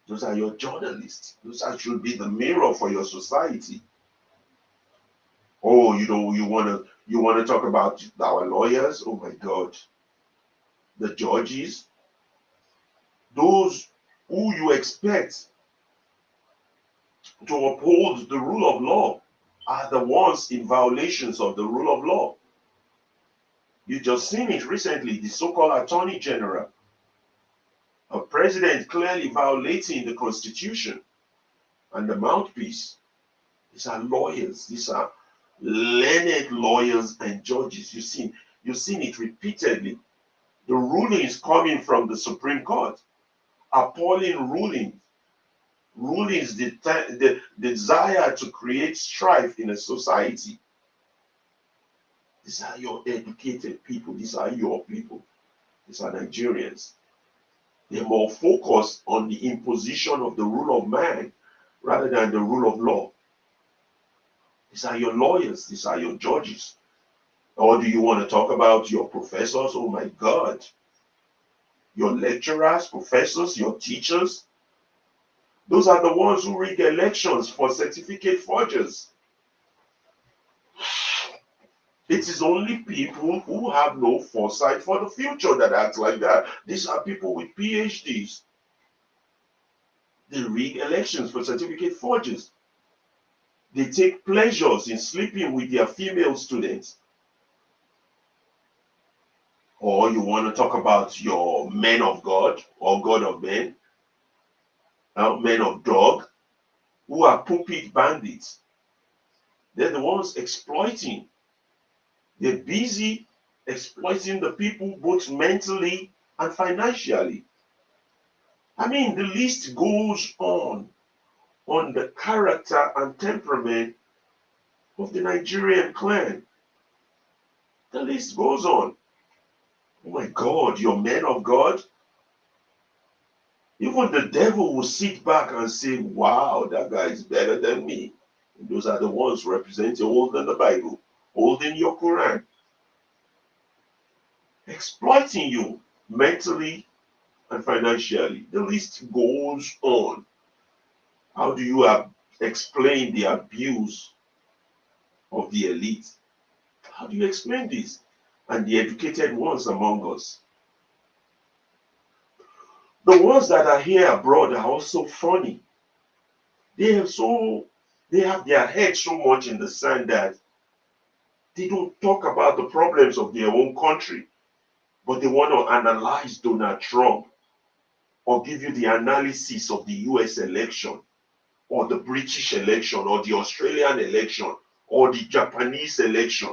[SPEAKER 1] Those are your journalists. Those should be the mirror for your society. Oh, you want to talk about our lawyers? Oh my God. The judges, those who you expect to uphold the rule of law are the ones in violations of the rule of law. You just seen it recently, the so-called attorney general, a president clearly violating the constitution, and the mouthpiece. These are lawyers. These are learned lawyers and judges. You've seen it repeatedly. The rulings coming from the Supreme Court, appalling rulings the desire to create strife in a society. These are your educated people. These are your people. These are Nigerians. They're more focused on the imposition of the rule of man rather than the rule of law. These are your lawyers. These are your judges. Or do you want to talk about your professors? Oh my God. Your lecturers, professors, your teachers. Those are the ones who rig elections for certificate forgers. It is only people who have no foresight for the future that act like that. These are people with PhDs. They rig elections for certificate forgers. They take pleasures in sleeping with their female students. Or you want to talk about your men of God or God of men, men of dog, who are pulpit bandits. They're the ones exploiting. They're busy exploiting the people both mentally and financially. I mean, the list goes on the character and temperament of the Nigerian clan. The list goes on. Oh my God, you're men of God. Even the devil will sit back and say, wow, that guy is better than me. And those are the ones representing holding the Bible, holding your Quran, exploiting you mentally and financially. The list goes on. How do you explain the abuse of the elite? How do you explain this? And the educated ones among us. The ones that are here abroad are also funny. They have their head so much in the sand that they don't talk about the problems of their own country, but they want to analyze Donald Trump or give you the analysis of the US election or the British election or the Australian election or the Japanese election.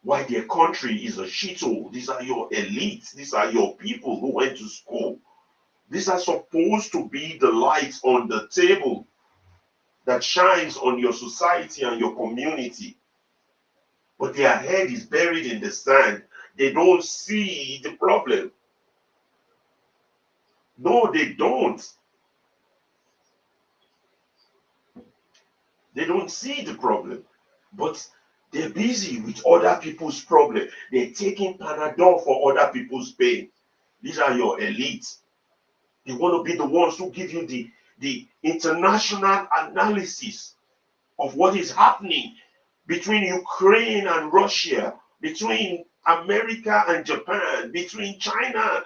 [SPEAKER 1] Why their country is a shithole. These are your elites. These are your people who went to school, These are supposed to be the lights on the table that shines on your society and your community. But their head is buried in the sand. They don't see the problem. No, they don't. They don't see the problem. But they're busy with other people's problem. They're taking Panadol for other people's pain. These are your elites. They want to be the ones who give you the international analysis of what is happening between Ukraine and Russia, between America and Japan, between China.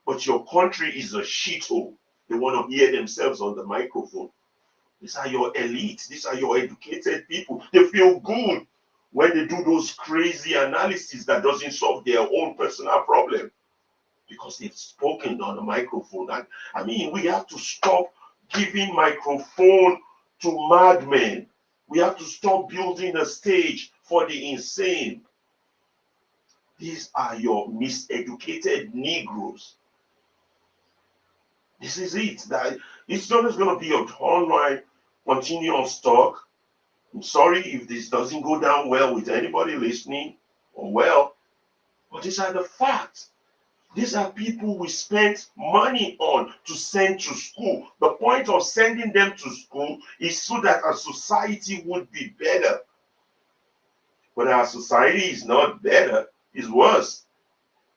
[SPEAKER 1] But your country is a shithole. They want to hear themselves on the microphone. These are your elites. These are your educated people. They feel good when they do those crazy analysis that doesn't solve their own personal problem because they've spoken on the microphone. And I mean, we have to stop giving microphone to madmen. We have to stop building a stage for the insane. These are your miseducated Negroes. This is it. That it's not just going to be an online continuous talk. I'm sorry if this doesn't go down well with anybody listening or well, but these are the facts. These are people we spent money on to send to school. The point of sending them to school is so that our society would be better. But our society is not better, it's worse.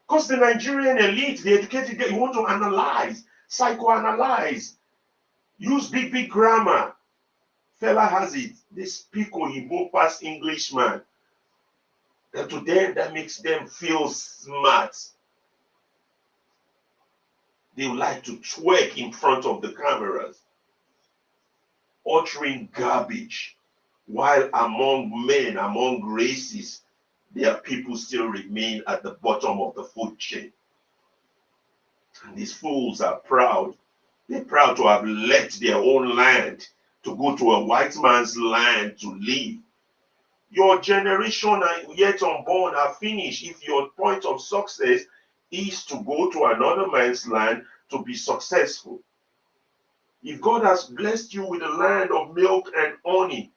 [SPEAKER 1] Because the Nigerian elite, the educated, you want to analyze, psychoanalyze, use big, big grammar. Fella has it. They speak Oyibo past Englishman. And to them, that makes them feel smart. They like to twerk in front of the cameras, uttering garbage, while among men, among races, their people still remain at the bottom of the food chain. And these fools are proud. They're proud to have left their own land to go to a white man's land to live. Your generation and yet unborn are finished if your point of success is to go to another man's land to be successful. If God has blessed you with a land of milk and honey,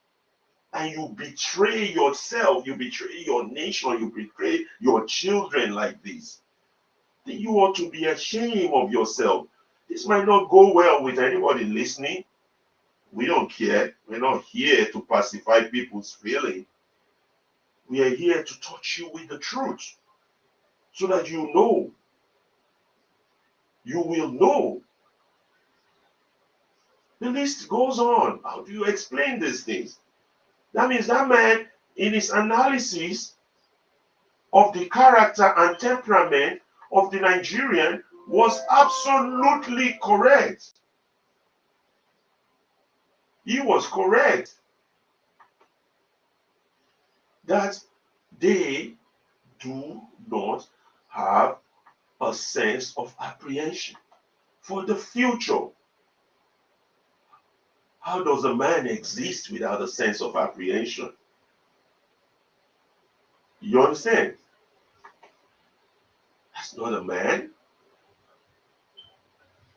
[SPEAKER 1] and you betray yourself, you betray your nation, you betray your children like this, then you ought to be ashamed of yourself. This might not go well with anybody listening. We don't care. We're not here to pacify people's feelings. We are here to touch you with the truth so that you know. You will know. The list goes on. How do you explain these things? That means that man, in his analysis of the character and temperament of the Nigerian, was absolutely correct. He was correct that they do not have a sense of apprehension for the future. How does a man exist without a sense of apprehension? You understand? That's not a man.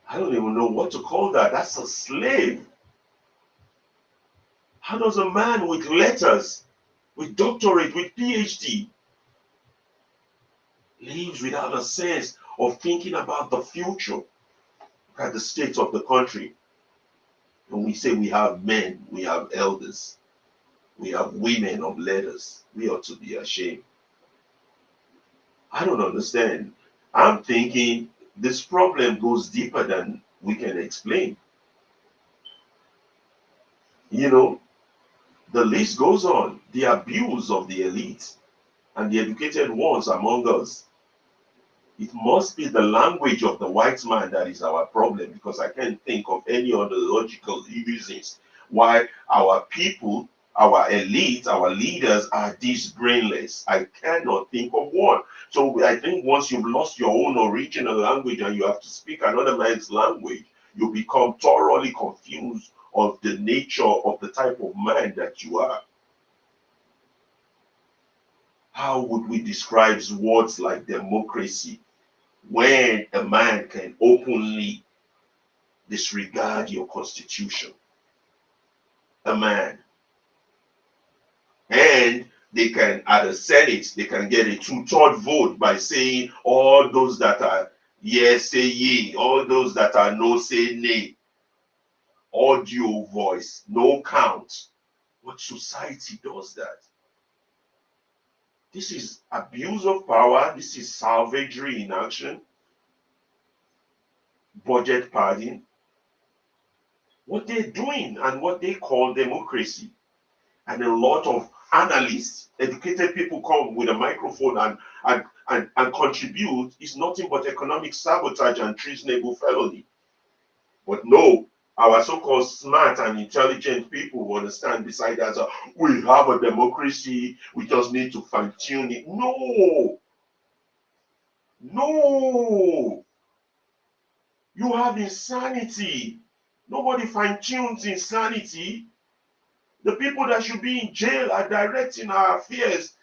[SPEAKER 1] I don't even know what to call that. That's a slave. How does a man with letters, with doctorate, with PhD, lives without a sense of thinking about the future? Look at the state of the country. When we say we have men, we have elders, we have women of letters, we ought to be ashamed. I don't understand. I'm thinking this problem goes deeper than we can explain. You know, the list goes on. The abuse of the elite and the educated ones among us. It must be the language of the white man that is our problem, because I can't think of any other logical reasons why our people, our elite, our leaders are this brainless. I cannot think of one. So I think once you've lost your own original language and you have to speak another man's language, you become thoroughly confused of the nature of the type of man that you are. How would we describe words like democracy when a man can openly disregard your constitution, a man. And they can, at the Senate, they can get a two-third vote by saying all those that are yes say yea, all those that are no say nay. Audio voice, no count. What society does that? This is abuse of power. This is savagery in action. Budget padding. What they're doing and what they call democracy. And a lot of analysts, educated people come with a microphone and contribute is nothing but economic sabotage and treasonable felony. But no, our so-called smart and intelligent people will understand beside us, we have a democracy, we just need to fine-tune it. No, no, you have insanity. Nobody fine-tunes insanity. The people that should be in jail are directing our affairs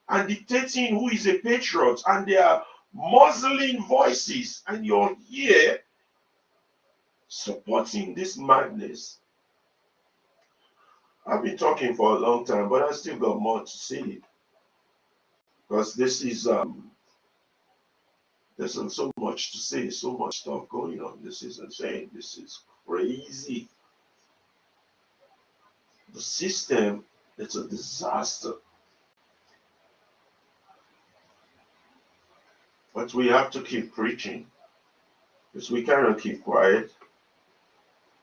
[SPEAKER 1] and dictating who is a patriot, and they are muzzling voices, and you're here supporting this madness. I've been talking for a long time, but I still got more to say, because this is there's so much to say, so much stuff going on. This is insane. This is crazy. The system, it's a disaster. But we have to keep preaching, because we cannot keep quiet.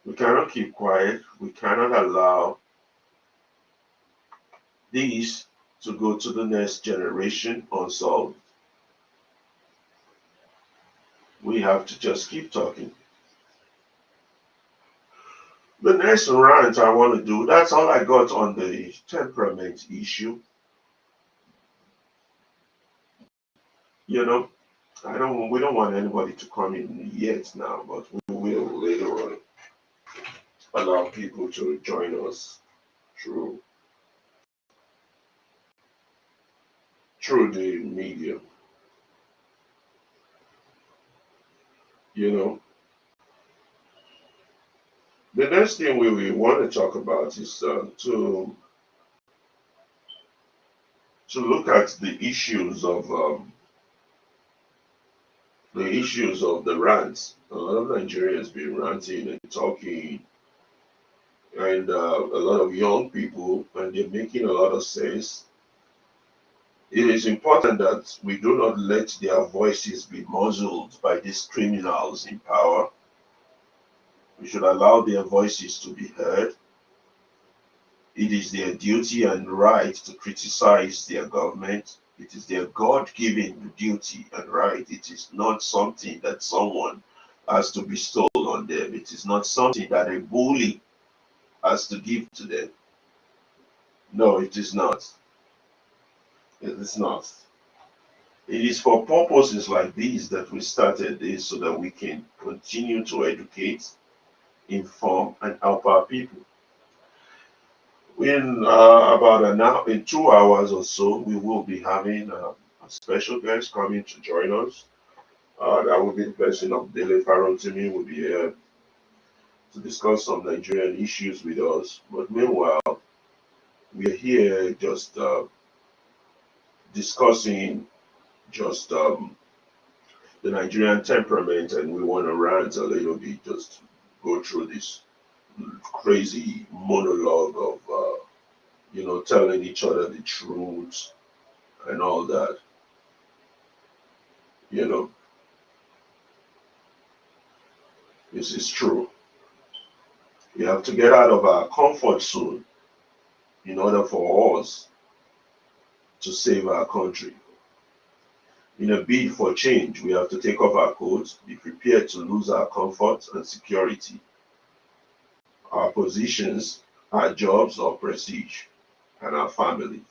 [SPEAKER 1] We cannot keep quiet. We cannot allow these to go to the next generation unsolved. We have to just keep talking. The next rant I want to do, that's all I got on the temperament issue. You know, we don't want anybody to come in yet now, but we will later on allow people to join us through the media. You know, the next thing we want to talk about is to look at the issues of the rants. A lot of Nigerians been ranting and talking, and a lot of young people, and they're making a lot of sense. It is important that we do not let their voices be muzzled by these criminals in power. We should allow their voices to be heard. It is their duty and right to criticize their government. It is their God-given duty and right. It is not something that someone has to bestow on them. It is not something that a bully has to give to them. No, it is not. It is not. It is for purposes like these that we started this, so that we can continue to educate, inform, and help our people. In about an hour, in 2 hours or so, we will be having a special guest coming to join us. That will be the person of Dele Farotimi will be here to discuss some Nigerian issues with us. But meanwhile, we're here just discussing just the Nigerian temperament, and we want to rant a little bit, just go through this crazy monologue of telling each other the truth and all that. You know, this is true. We have to get out of our comfort zone in order for us to save our country. In a bid for change, we have to take off our coats, be prepared to lose our comfort and security, our positions, our jobs or prestige, and our family.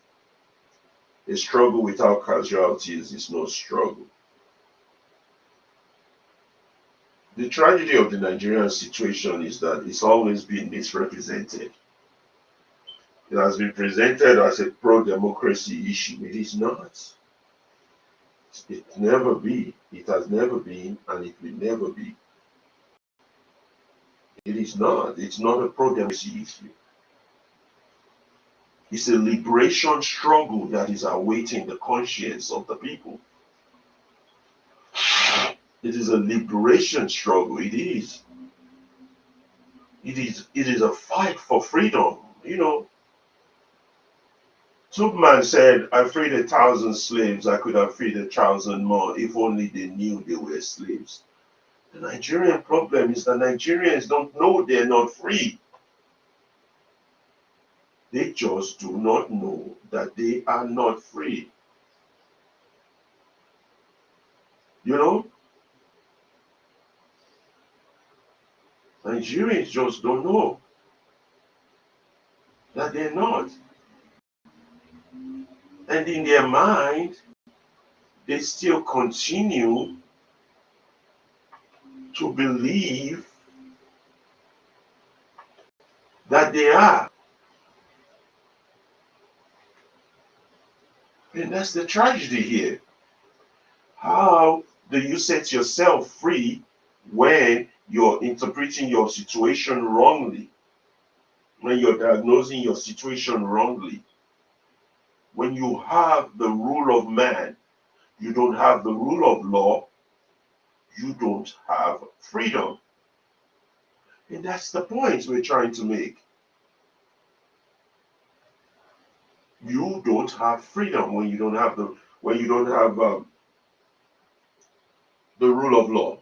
[SPEAKER 1] A struggle without casualties is no struggle. The tragedy of the Nigerian situation is that it's always been misrepresented. It has been presented as a pro-democracy issue. It is not. It never be. It has never been, and it will never be. It is not. It's not a pro-democracy issue. It's a liberation struggle that is awaiting the conscience of the people. It is a liberation struggle. It is. It is a fight for freedom. Superman said, I freed 1,000 slaves. I could have freed 1,000 more if only they knew they were slaves. The Nigerian problem is that Nigerians don't know they're not free. They just do not know that they are not free. You know, Nigerians just don't know that they're not. And in their mind, they still continue to believe that they are. And that's the tragedy here. How do you set yourself free when you're interpreting your situation wrongly? When you're diagnosing your situation wrongly? When you have the rule of man, you don't have the rule of law, you don't have freedom. And that's the point we're trying to make. You don't have freedom when you don't have the rule of law.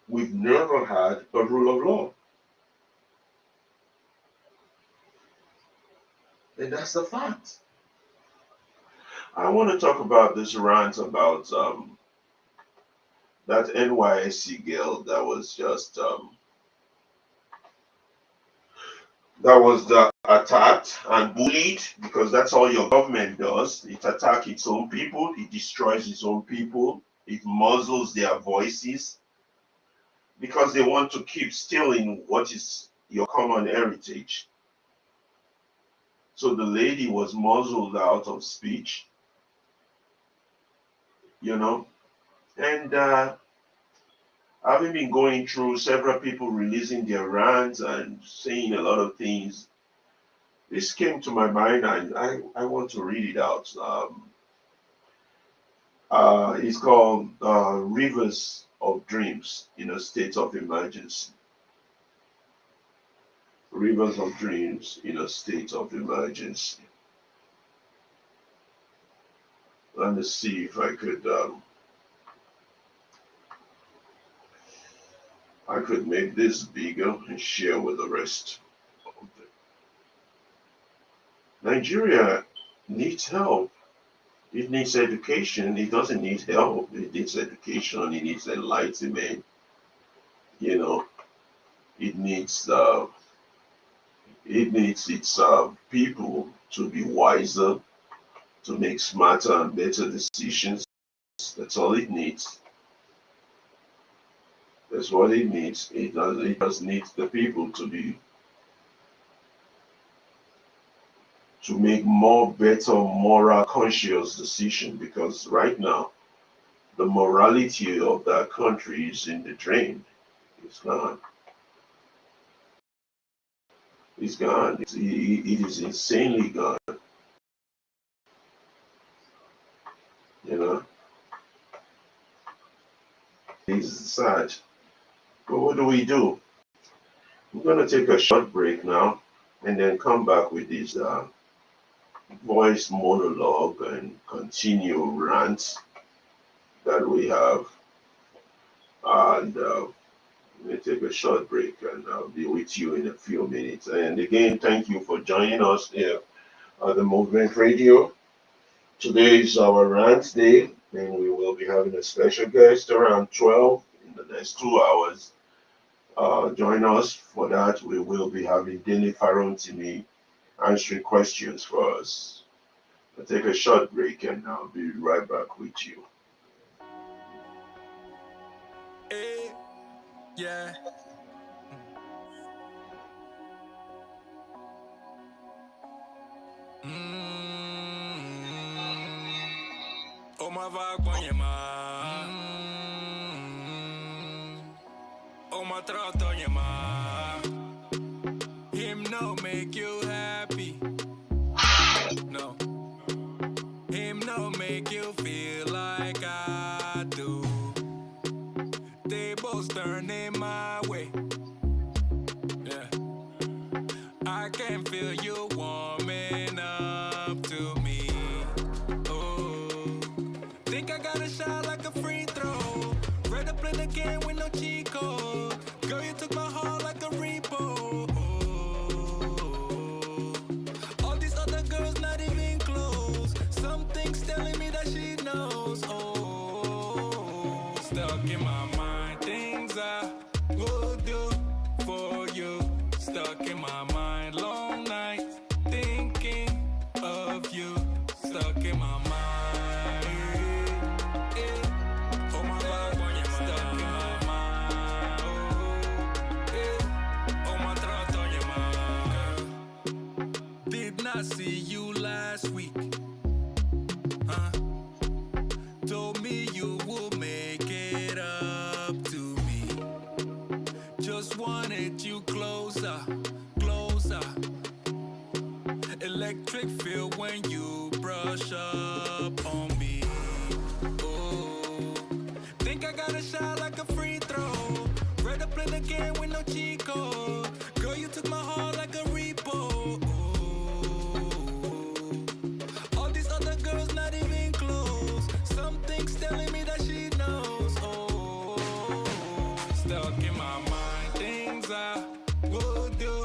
[SPEAKER 1] We've never had a rule of law. And that's the fact. I want to talk about this rant about that NYSC girl that was just attacked and bullied, because that's all your government does. It attacks its own people, it destroys its own people, it muzzles their voices because they want to keep stealing what is your common heritage. So the lady was muzzled out of speech, you know, and having been going through several people releasing their rants and saying a lot of things, this came to my mind and I want to read it out. It's called Rivers of Dreams in a State of Emergency. Rivers of Dreams in a State of Emergency. Let me see if I could make this bigger and share with the rest of them. Nigeria needs help. It needs education. It doesn't need help. It needs education. It needs enlightenment. You know, it needs its people to be wiser, to make smarter and better decisions. That's all it needs. That's what it needs. It does need the people to make more better moral conscious decision, because right now the morality of that country is in the drain. It's gone. It's gone. It is insanely gone. You know, it's sad. But what do we do? We're gonna take a short break now, and then come back with this voice monologue and continue rants that we have. And we'll take a short break, and I'll be with you in a few minutes. And again, thank you for joining us here at the Movement Radio. Today is our rant day, and we will be having a special guest around 12 in the next 2 hours. Join us for that. We will be having Daily Farontini answering questions for us. I'll take a short break and I'll be right back with you.
[SPEAKER 2] Hey, yeah. Oh, my vibe on your mind. trato ma. Him no make you happy. No. Him no make you feel like I do. They both turning my way. Yeah. I can feel you warming up to me. Oh, think I got a shot like a free throw. Ready to play the game with no cheat code. Girl, you took my heart like a repo. Oh, all these other girls not even close. Something's telling me that she knows. Oh, stuck in my mind, things I would do for you. Stuck in my mind, long nights thinking of you. Stuck in my mind. Oh my God, when you're stuck in my mind. Oh my trato on your mind. Did not see you last week. Told me you would make it up to me. Just wanted you closer, closer. Electric feel when you brush up on me. Oh, think I got a shot like a free throw. Ready to play the game with no cheat code. Girl, you took my heart like a repo. Oh, all these other girls not even close. Something's telling me that she knows. Oh, stuck in my mind, things I would do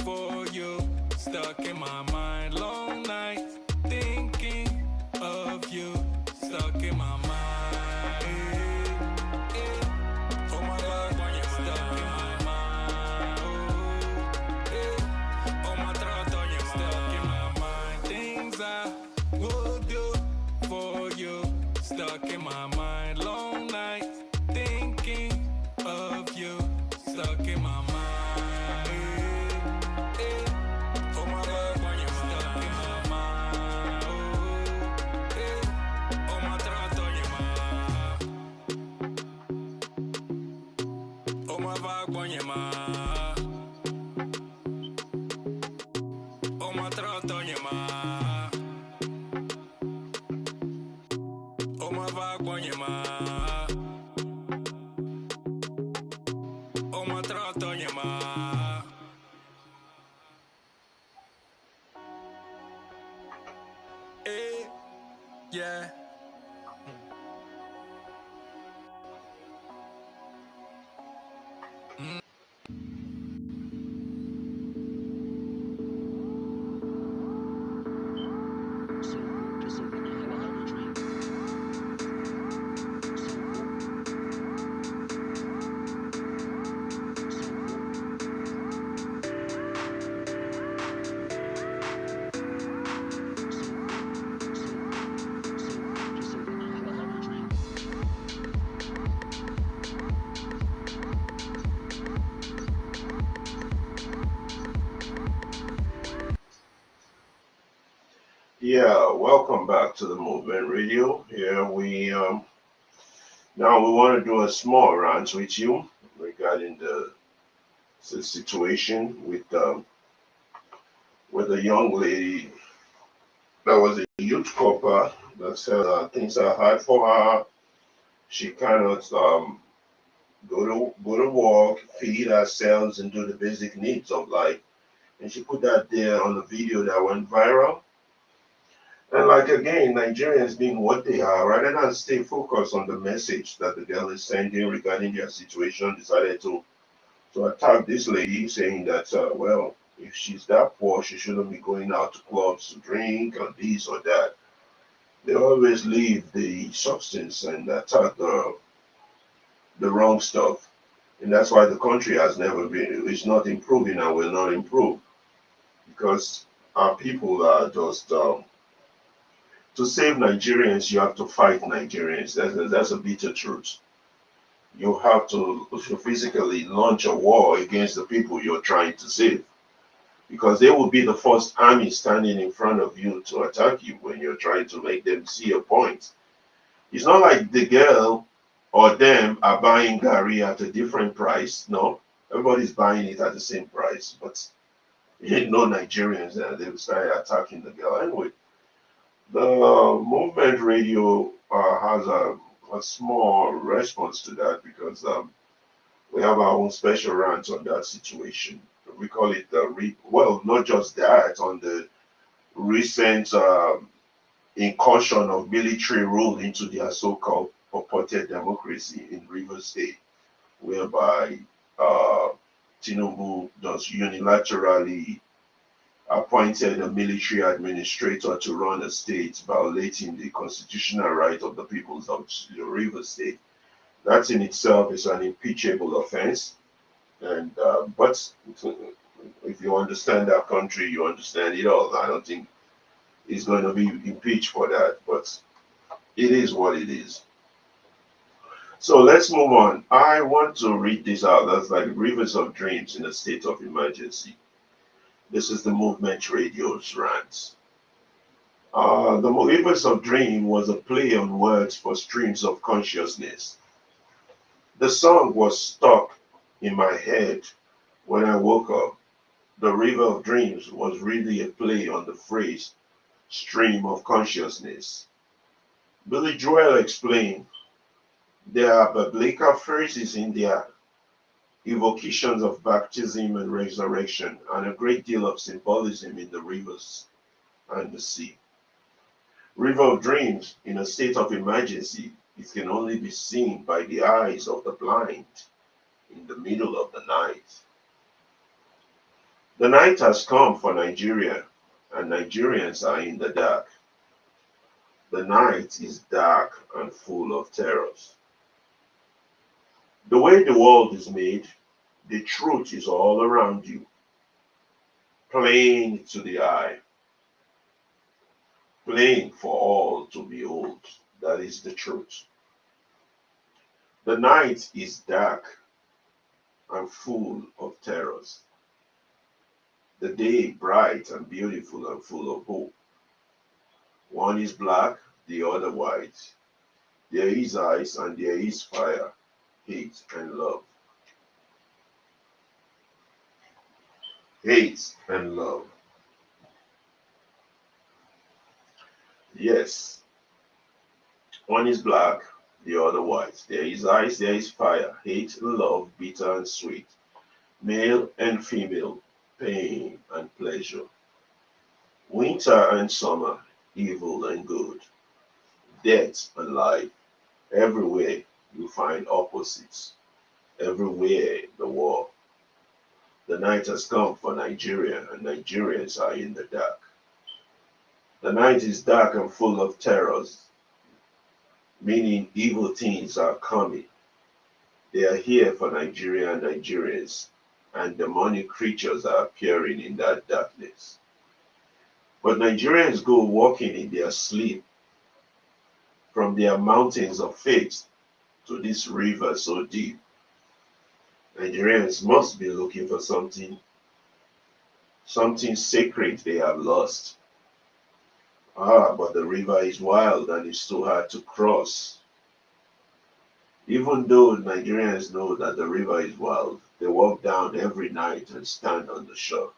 [SPEAKER 2] for you. Stuck in my mind, long nights thinking of you. Stuck in my mind. Oh my God, when you're stuck in my mind. Oh my trato, you're stuck in my mind. Things I would do for you. Stuck in my mind, long nights thinking of you. Stuck in my mind. Oh my God, when you're stuck in my mind. Oh my trato, you're oh my vibe, when you're oh my trato, you're oh my vibe, when you're oh my trato, you're yeah.
[SPEAKER 1] Yeah, welcome back to the Movement Radio. Here we now we want to do a small rant with you regarding the situation with a young lady that was a youth copper that said things are hard for her. She cannot go to work, feed ourselves, and do the basic needs of life. And she put that there on the video that went viral. And like again, Nigerians being what they are, rather than stay focused on the message that the girl is sending regarding their situation, decided to attack this lady, saying that well, if she's that poor, she shouldn't be going out to clubs to drink or this or that. They always leave the substance and attack the wrong stuff. And that's why the country has never been, it's not improving and will not improve because our people are just, to save Nigerians, you have to fight Nigerians. That's a bitter truth. You have to physically launch a war against the people you're trying to save because they will be the first army standing in front of you to attack you when you're trying to make them see a point. It's not like the girl or them are buying Gary at a different price. No, everybody's buying it at the same price, but no Nigerians, and they started attacking the girl. Anyway, the movement radio has a small response to that because we have our own special rant on that situation. We call it well, not just that, on the recent incursion of military rule into their so-called purported democracy in Rivers State, whereby uh, Tinubu does unilaterally appointed a military administrator to run a state, violating the constitutional right of the peoples of the Rivers State. That in itself is an impeachable offense. And but if you understand that country, you understand it all. I don't think he's going to be impeached for that, but it is what it is. So let's move on. I want to read this out. That's like Rivers of Dreams in a State of Emergency. This is the Movement Radio's rant. The Rivers of Dream was a play on words for streams of consciousness. The song was stuck in my head when I woke up. The River of Dreams was really a play on the phrase stream of consciousness. Billy Joel explained there are biblical phrases in there, evocations of baptism and resurrection, and a great deal of symbolism in the rivers and the sea. River of Dreams, in a state of emergency, it can only be seen by the eyes of the blind in the middle of the night. The night has come for Nigeria, and Nigerians are in the dark. The night is dark and full of terrors. The way the world is made, the truth is all around you, plain to the eye, plain for all to behold. That is the truth. The night is dark and full of terrors. The day bright and beautiful and full of hope. One is black, the other white. There is ice and there is fire, hate and love. Hate and love. Yes, one is black, the other white. There is ice, there is fire, hate and love, bitter and sweet. Male and female, pain and pleasure. Winter and summer, evil and good. Death and life. Everywhere you find opposites. Everywhere the war. The night has come for Nigeria, and Nigerians are in the dark. The night is dark and full of terrors, meaning evil things are coming. They are here for Nigeria and Nigerians, and demonic creatures are appearing in that darkness. But Nigerians go walking in their sleep from their mountains of faith to this river so deep. Nigerians must be looking for something sacred they have lost. But the river is wild and it's too hard to cross. Even though Nigerians know that the river is wild, they walk down every night and stand on the shore.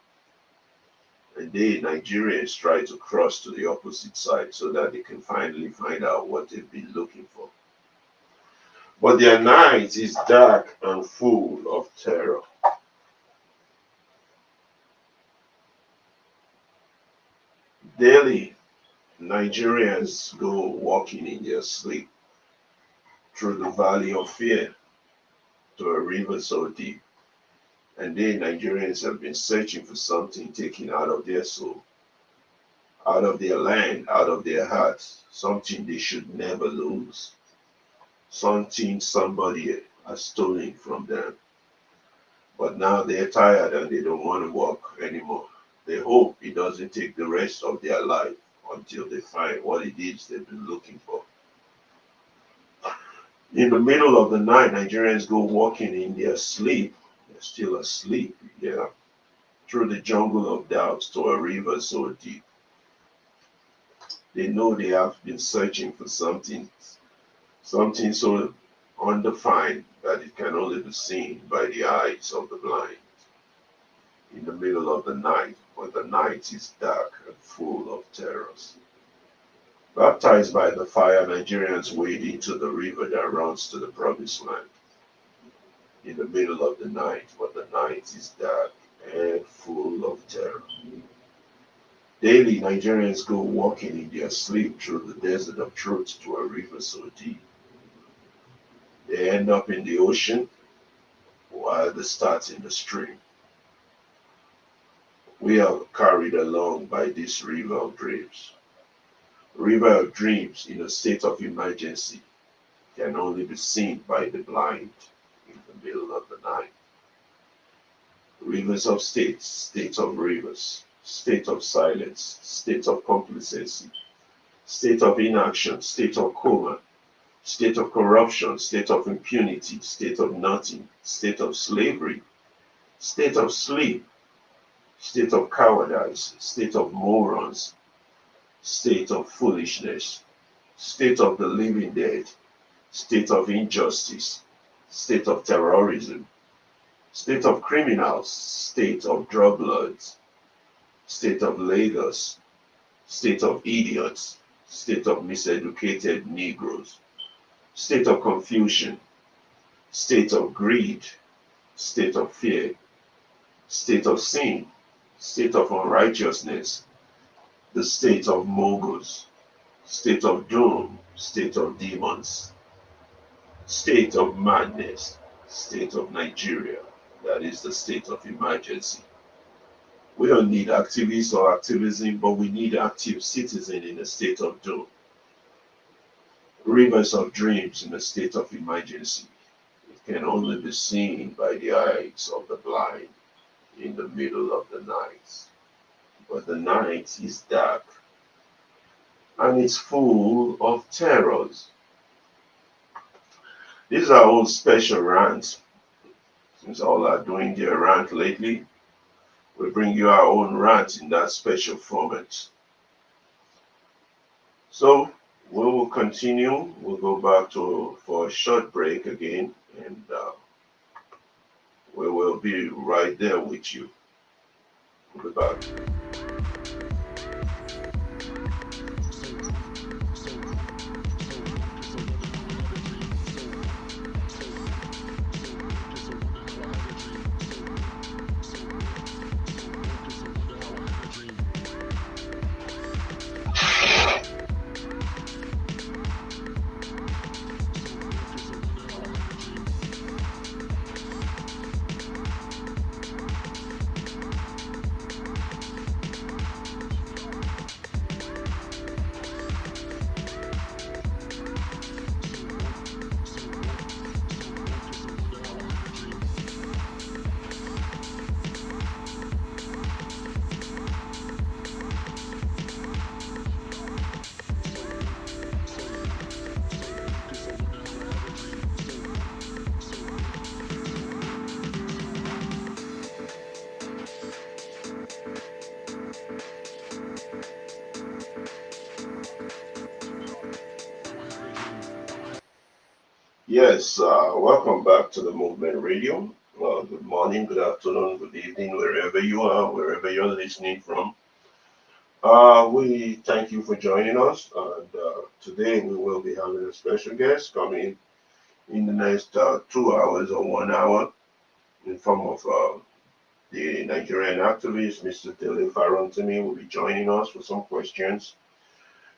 [SPEAKER 1] And they, Nigerians, try to cross to the opposite side so that they can finally find out what they've been looking for. But their night is dark and full of terror. Daily, Nigerians go walking in their sleep through the valley of fear to a river so deep. And they, Nigerians, have been searching for something taken out of their soul, out of their land, out of their hearts, something they should never lose, something somebody has stolen from them. But now they're tired and they don't want to walk anymore. They hope it doesn't take the rest of their life until they find what it is they've been looking for. In the middle of the night, Nigerians go walking in their sleep. They're still asleep, yeah, through the jungle of doubt to a river so deep. They know they have been searching for something so undefined, that it can only be seen by the eyes of the blind. In the middle of the night, when the night is dark and full of terrors. Baptized by the fire, Nigerians wade into the river that runs to the promised land. In the middle of the night, when the night is dark and full of terror. Daily, Nigerians go walking in their sleep through the desert of truth to a river so deep. They end up in the ocean while they start in the stream. We are carried along by this river of dreams. River of dreams in a state of emergency can only be seen by the blind in the middle of the night. Rivers of states, state of rivers, state of silence, state of complacency, state of inaction, state of coma, state of corruption, state of impunity, state of nothing, state of slavery, state of sleep, state of cowardice, state of morons, state of foolishness, state of the living dead, state of injustice, state of terrorism, state of criminals, state of drug lords, state of Lagos, state of idiots, state of miseducated Negroes, state of confusion, state of greed, state of fear, state of sin, state of unrighteousness, the state of moguls, state of doom, state of demons, state of madness, state of Nigeria. That is the state of emergency. We don't need activists or activism, but we need active citizens in a state of doom. Rivers of dreams in a state of emergency. It can only be seen by the eyes of the blind in the middle of the night. But the night is dark and it's full of terrors. This is our own special rant. Since all are doing their rant lately, we bring you our own rant in that special format. So we will continue. We'll go back to for a short break again, and we will be right there with you. We'll be back. Yes, welcome back to the Movement Radio. Good morning, good afternoon, good evening, wherever you are, wherever you're listening from. We thank you for joining us. And today we will be having a special guest coming in the next 2 hours or 1 hour in form of the Nigerian activist, Mr. Dele Farontimi, will be joining us for some questions.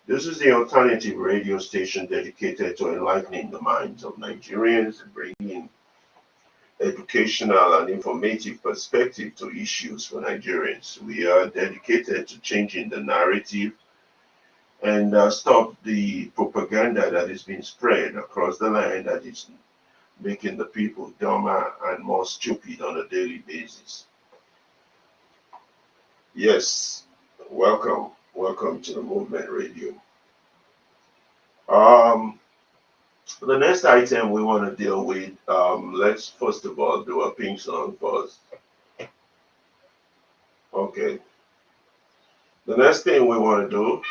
[SPEAKER 1] This is the alternative radio station dedicated to enlightening the minds of Nigerians and bringing educational and informative perspective to issues for Nigerians. We are dedicated to changing the narrative and stop the propaganda that is being spread across the land that is making the people dumber and more stupid on a daily basis. Yes, welcome to the Movement Radio. The next item we want to deal with, let's first of all do a pink song first. Okay. The next thing we want to do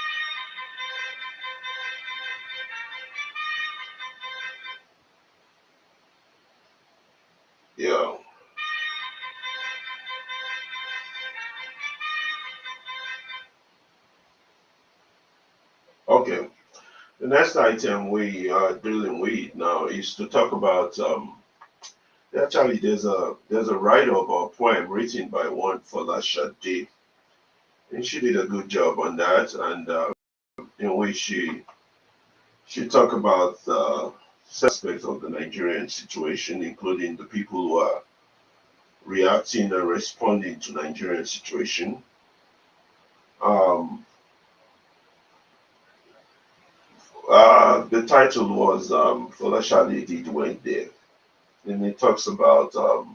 [SPEAKER 1] Okay. The next item we are dealing with now is to talk about actually there's a write-up or poem written by one Folashade, and she did a good job on that, and in which she talked about aspects of the Nigerian situation, including the people who are reacting and responding to Nigerian situation. Um, the title was Folashade Did Went There, and it talks about the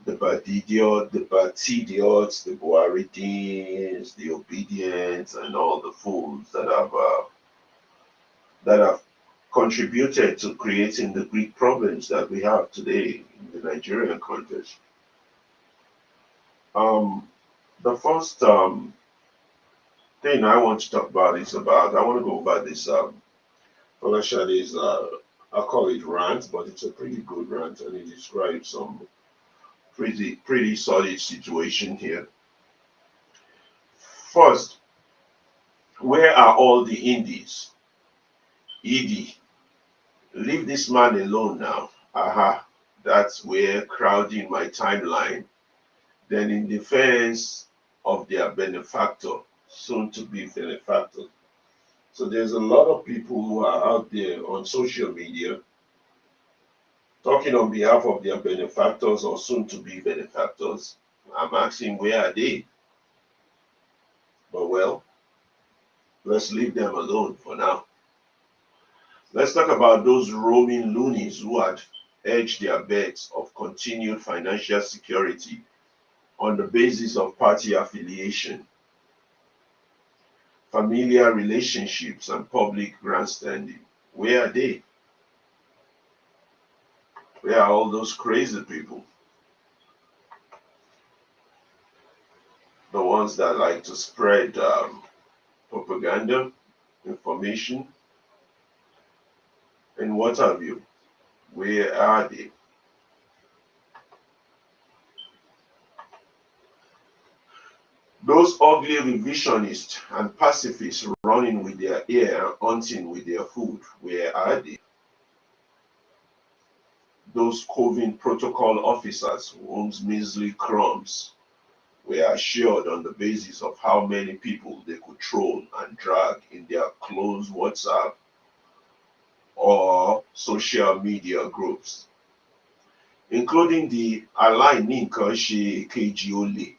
[SPEAKER 1] Batidiots, the Buharidins, the obedience, and all the fools that have contributed to creating the Greek problems that we have today in the Nigerian context. Um, the first thing I want to talk about is I want to go over this Folashadi's, I call it rant, but it's a pretty good rant, and it describes some pretty solid situation here. First, where are all the indies? Edie, leave this man alone now. Aha, that's where crowding my timeline. Then in defense of their benefactor, soon to be benefactor. So there's a lot of people who are out there on social media talking on behalf of their benefactors or soon to be benefactors. I'm asking where are they? But well, let's leave them alone for now. Let's talk about those roaming loonies who had hedged their bets of continued financial security on the basis of party affiliation, familiar relationships, and public grandstanding. Where are they? Where are all those crazy people? The ones that like to spread propaganda, information, and what have you. Where are they? Those ugly revisionists and pacifists running with their ear and hunting with their food. Where are they? Those COVID protocol officers whose measly crumbs were assured on the basis of how many people they could troll and drag in their closed WhatsApp or social media groups, including the Alain Ninkashi Kejiole,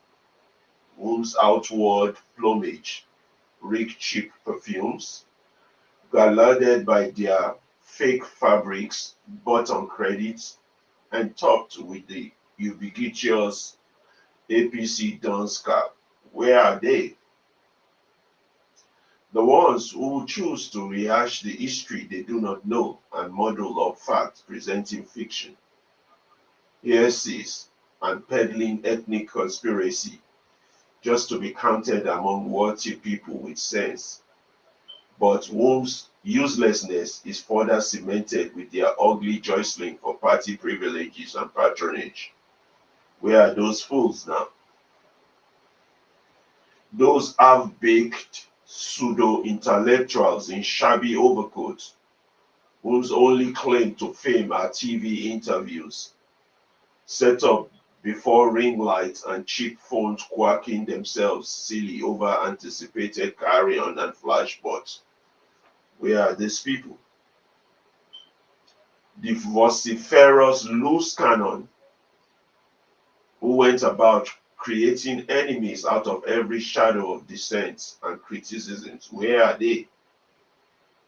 [SPEAKER 1] whose outward plumage reeked cheap perfumes, garlanded by their fake fabrics bought on credit and topped with the ubiquitous APC Don's cap. Where are they? The ones who choose to rehash the history they do not know and muddle up facts presenting fiction, heresies, and peddling ethnic conspiracy just to be counted among worthy people with sense, but whose uselessness is further cemented with their ugly jostling for party privileges and patronage. Where are those fools now? Those half-baked pseudo-intellectuals in shabby overcoats whose only claim to fame are TV interviews, set up before ring lights and cheap phones quacking themselves silly over anticipated carry-on and flashbots. Where are these people? The vociferous loose cannon who went about creating enemies out of every shadow of dissent and criticisms. Where are they?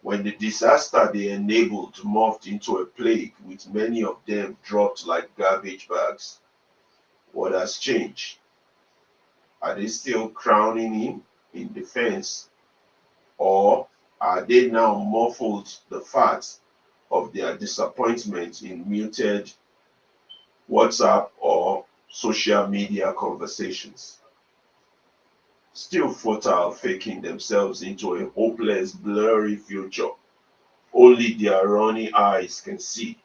[SPEAKER 1] When the disaster they enabled morphed into a plague with many of them dropped like garbage bags. What has changed? Are they still crowning him in defense, or are they now muffled the fact of their disappointment in muted WhatsApp or social media conversations? Still fertile, faking themselves into a hopeless, blurry future only their runny eyes can see.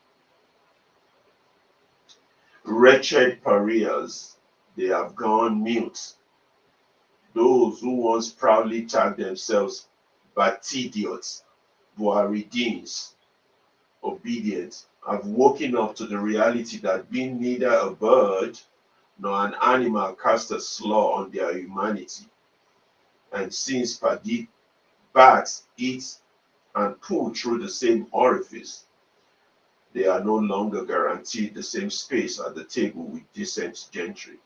[SPEAKER 1] Wretched pariahs, they have gone mute. Those who once proudly tagged themselves Batidiots, Buaridins, obedient, have woken up to the reality that being neither a bird nor an animal casts a slur on their humanity. And since bats eat and poo through the same orifice, they are no longer guaranteed the same space at the table with decent gentry,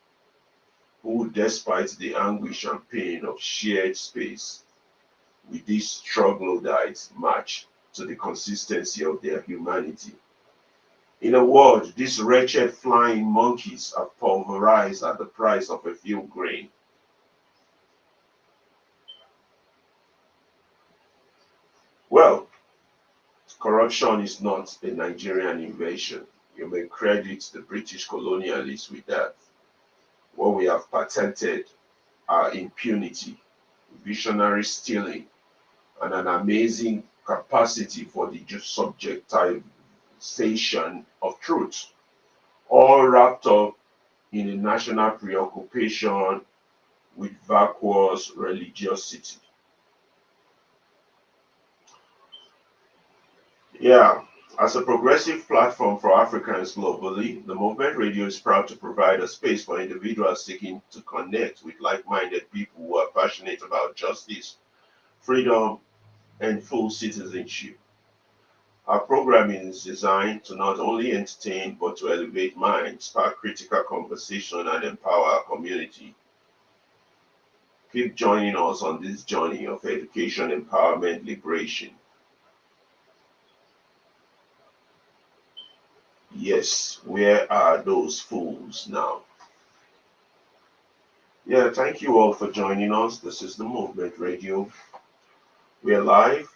[SPEAKER 1] who, despite the anguish and pain of shared space, with these troglodytes match to the consistency of their humanity. In a word, these wretched flying monkeys are pulverized at the price of a few grain. Well, corruption is not a Nigerian invention. You may credit the British colonialists with that. What we have patented are impunity, visionary stealing, and an amazing capacity for the subjectivization of truth, all wrapped up in a national preoccupation with vacuous religiosity. Yeah, as a progressive platform for Africans globally, the Movement Radio is proud to provide a space for individuals seeking to connect with like minded people who are passionate about justice, freedom, and full citizenship. Our programming is designed to not only entertain but to elevate minds, spark critical conversation, and empower our community. Keep joining us on this journey of education, empowerment, liberation. Yes, where are those fools now? Yeah, thank you all for joining us. This is the Movement Radio. We're live,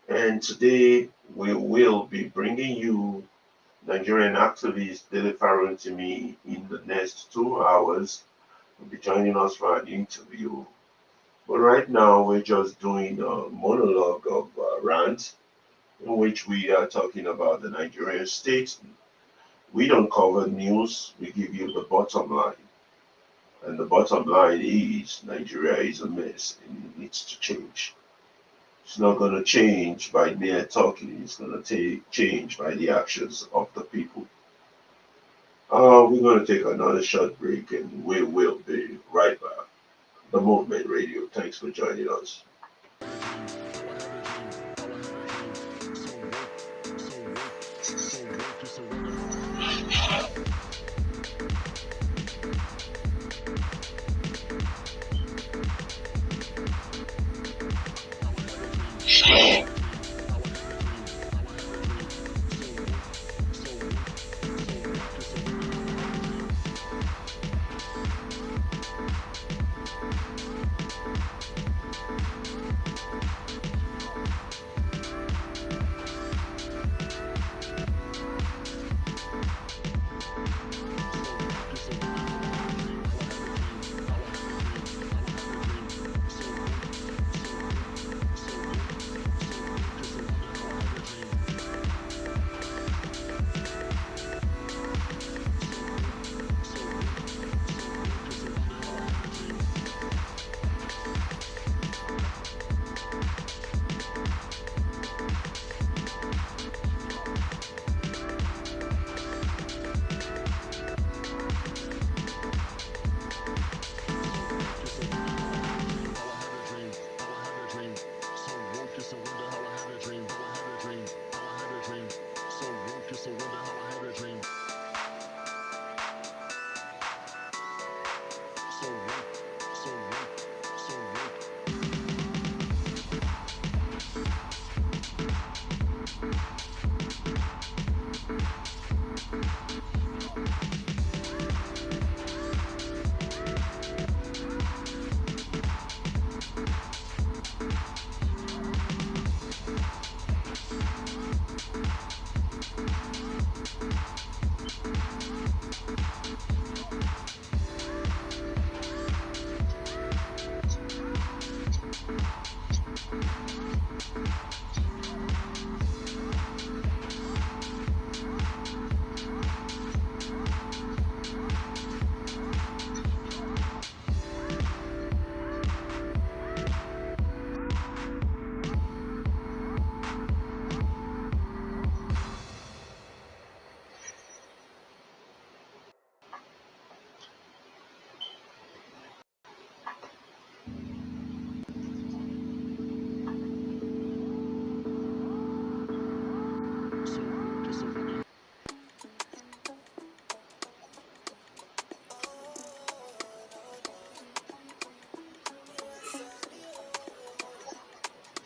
[SPEAKER 1] and today we will be bringing you Nigerian activist Dele Farutimi in the next 2 hours. Will be joining us for an interview. But right now, we're just doing a monologue of Rant, in which we are talking about the Nigerian state. We don't cover news, we give you the bottom line. And the bottom line is Nigeria is a mess and it needs to change. It's not going to change by mere talking, it's going to change by the actions of the people. We're going to take another short break and we will be right back. The Movement Radio. Thanks for joining us.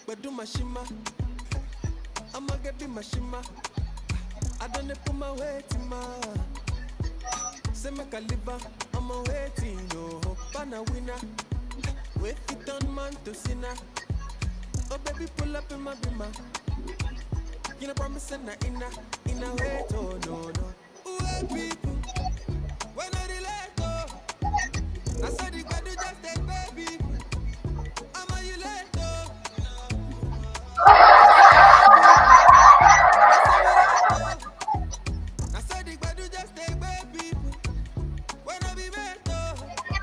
[SPEAKER 2] but do my shima. I'ma get be my shima. I don't put my weight in my. Say make a liver, I'm a waiting, no. Banna winner, wait it on man to sinner. Oh baby, pull up in my bima. You know promise and in a wait, oh no no. Wait people, when I relate, oh. I said the do just take baby. I'm a you late, oh. I say wait people, what's the relate, oh. I said the do just take baby. When I be met, oh.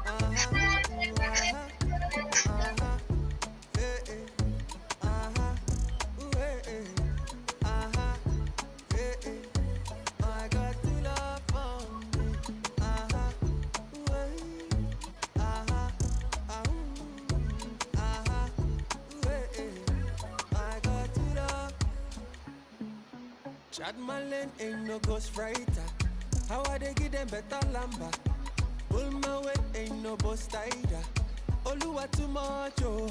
[SPEAKER 2] Uh-huh, uh-huh, eh, eh. Uh-huh, eh, eh. Uh-huh, eh, eh. I got to love for me. Uh-huh, eh. Uh-huh, uh-huh, eh, eh. I got to love. Chad Malin ain't no ghost writer. How I they give them better lamba? Pull my weight ain't no boss tighter. Oluwa too much, oh.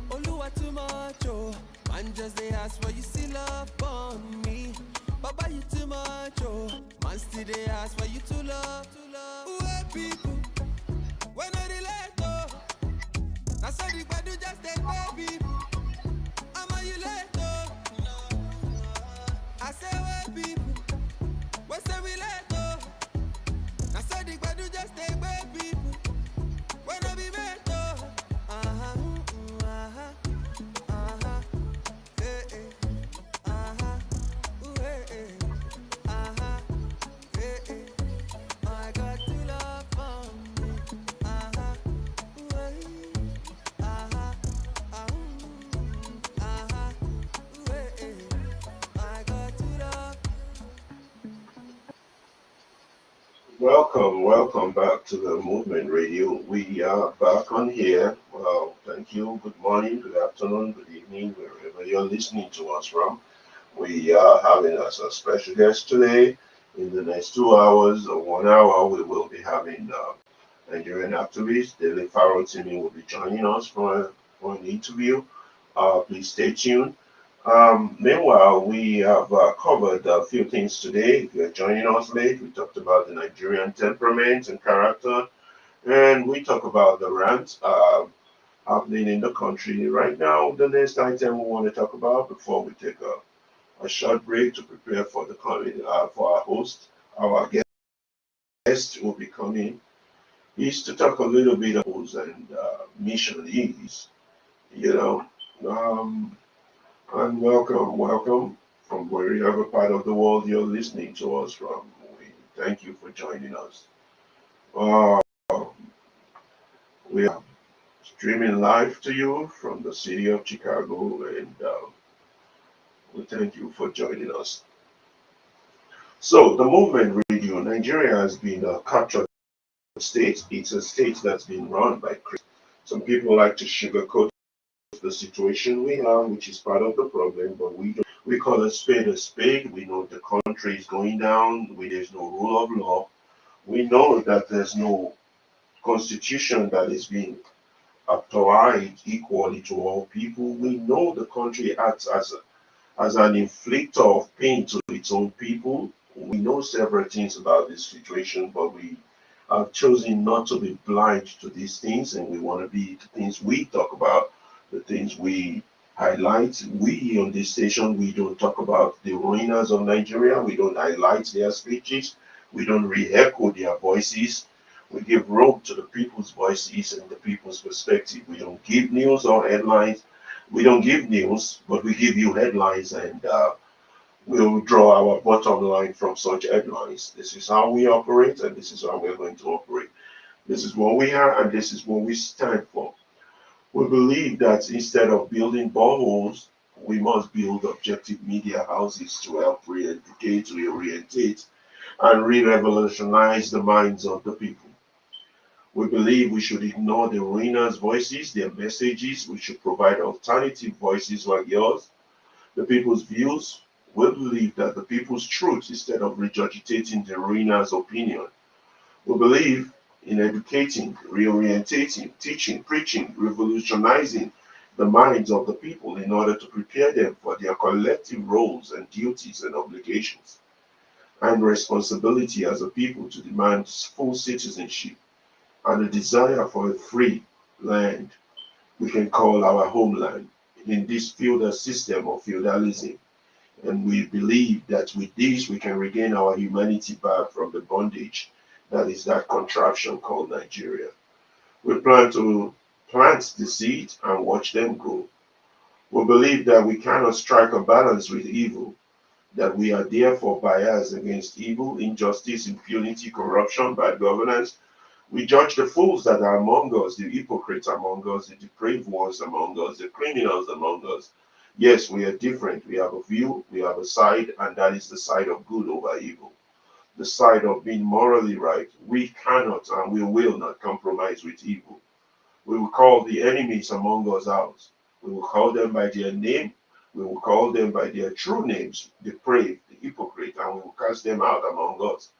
[SPEAKER 2] Oluwa too much, oh. Man just they ask why you see love on me. Baba you too much, oh. Man still they ask why you too love. Where people, when I relate, oh. I saw the do just take baby. I'm a you late, oh. I say where people, what's the relate, oh. I saw the do just take baby. When I be met, oh. Uh-huh, uh-huh, uh-huh, eh, eh. Uh-huh, eh, eh. Uh-huh, eh, eh. I got to love for me. Uh-huh, eh. Uh-huh, uh-huh, eh, eh. I got to love.
[SPEAKER 1] Welcome back to the Movement Radio. We are back on here. Well, thank you. Good morning, good afternoon, good evening, wherever you're listening to us from. We are having as a special guest today. In the next 2 hours or 1 hour, we will be having Nigerian activist Dele Farotimi will be joining us for an interview. Please stay tuned. Meanwhile, we have covered a few things today. If you're joining us late, we talked about the Nigerian temperament and character, and we talk about the rant happening in the country right now. The next item we want to talk about before we take a short break to prepare for the coming for our host, our guest will be coming, is to talk a little bit about and mission is, you know. Um, And welcome from wherever part of the world you're listening to us from. We thank you for joining us. Uh, we are streaming live to you from the city of Chicago, and we thank you for joining us. So, the movement radio, Nigeria has been a captured state. It's a state that's been run by Christians. Some people like to sugarcoat the situation we have, which is part of the problem, but we don't. We call a spade a spade. We know the country is going down. There's no rule of law. We know that there's no constitution that is being applied equally to all people. We know the country acts as an inflictor of pain to its own people. We know several things about this situation, but we have chosen not to be blind to these things, and we want to be the things we talk about, the things we highlight. We on this station, we don't talk about the ruiners of Nigeria. We don't highlight their speeches. We don't re-echo their voices. We give room to the people's voices and the people's perspective. We don't give news or headlines. We don't give news, but we give you headlines, and we'll draw our bottom line from such headlines. This is how we operate, and this is how we're going to operate. This is what we are, and this is what we stand for. We believe that instead of building boreholes, we must build objective media houses to help re-educate, reorientate, and re-revolutionize the minds of the people. We believe we should ignore the ruiners' voices, their messages. We should provide alternative voices like yours, the people's views. We believe that the people's truth instead of regurgitating the ruiners' opinion. We believe in educating, reorientating, teaching, preaching, revolutionizing the minds of the people in order to prepare them for their collective roles and duties and obligations and responsibility as a people to demand full citizenship and a desire for a free land we can call our homeland in this feudal system of feudalism. And we believe that with this we can regain our humanity back from the bondage that is that contraption called Nigeria. We plan to plant the seed and watch them grow. We believe that we cannot strike a balance with evil, that we are therefore biased against evil, injustice, impunity, corruption, bad governance. We judge the fools that are among us, the hypocrites among us, the depraved ones among us, the criminals among us. Yes, we are different. We have a view, we have a side, and that is the side of good over evil, the side of being morally right. We cannot and we will not compromise with evil. We will call the enemies among us out. We will call them by their name. We will call them by their true names, the depraved, the hypocrite, and we will cast them out among us.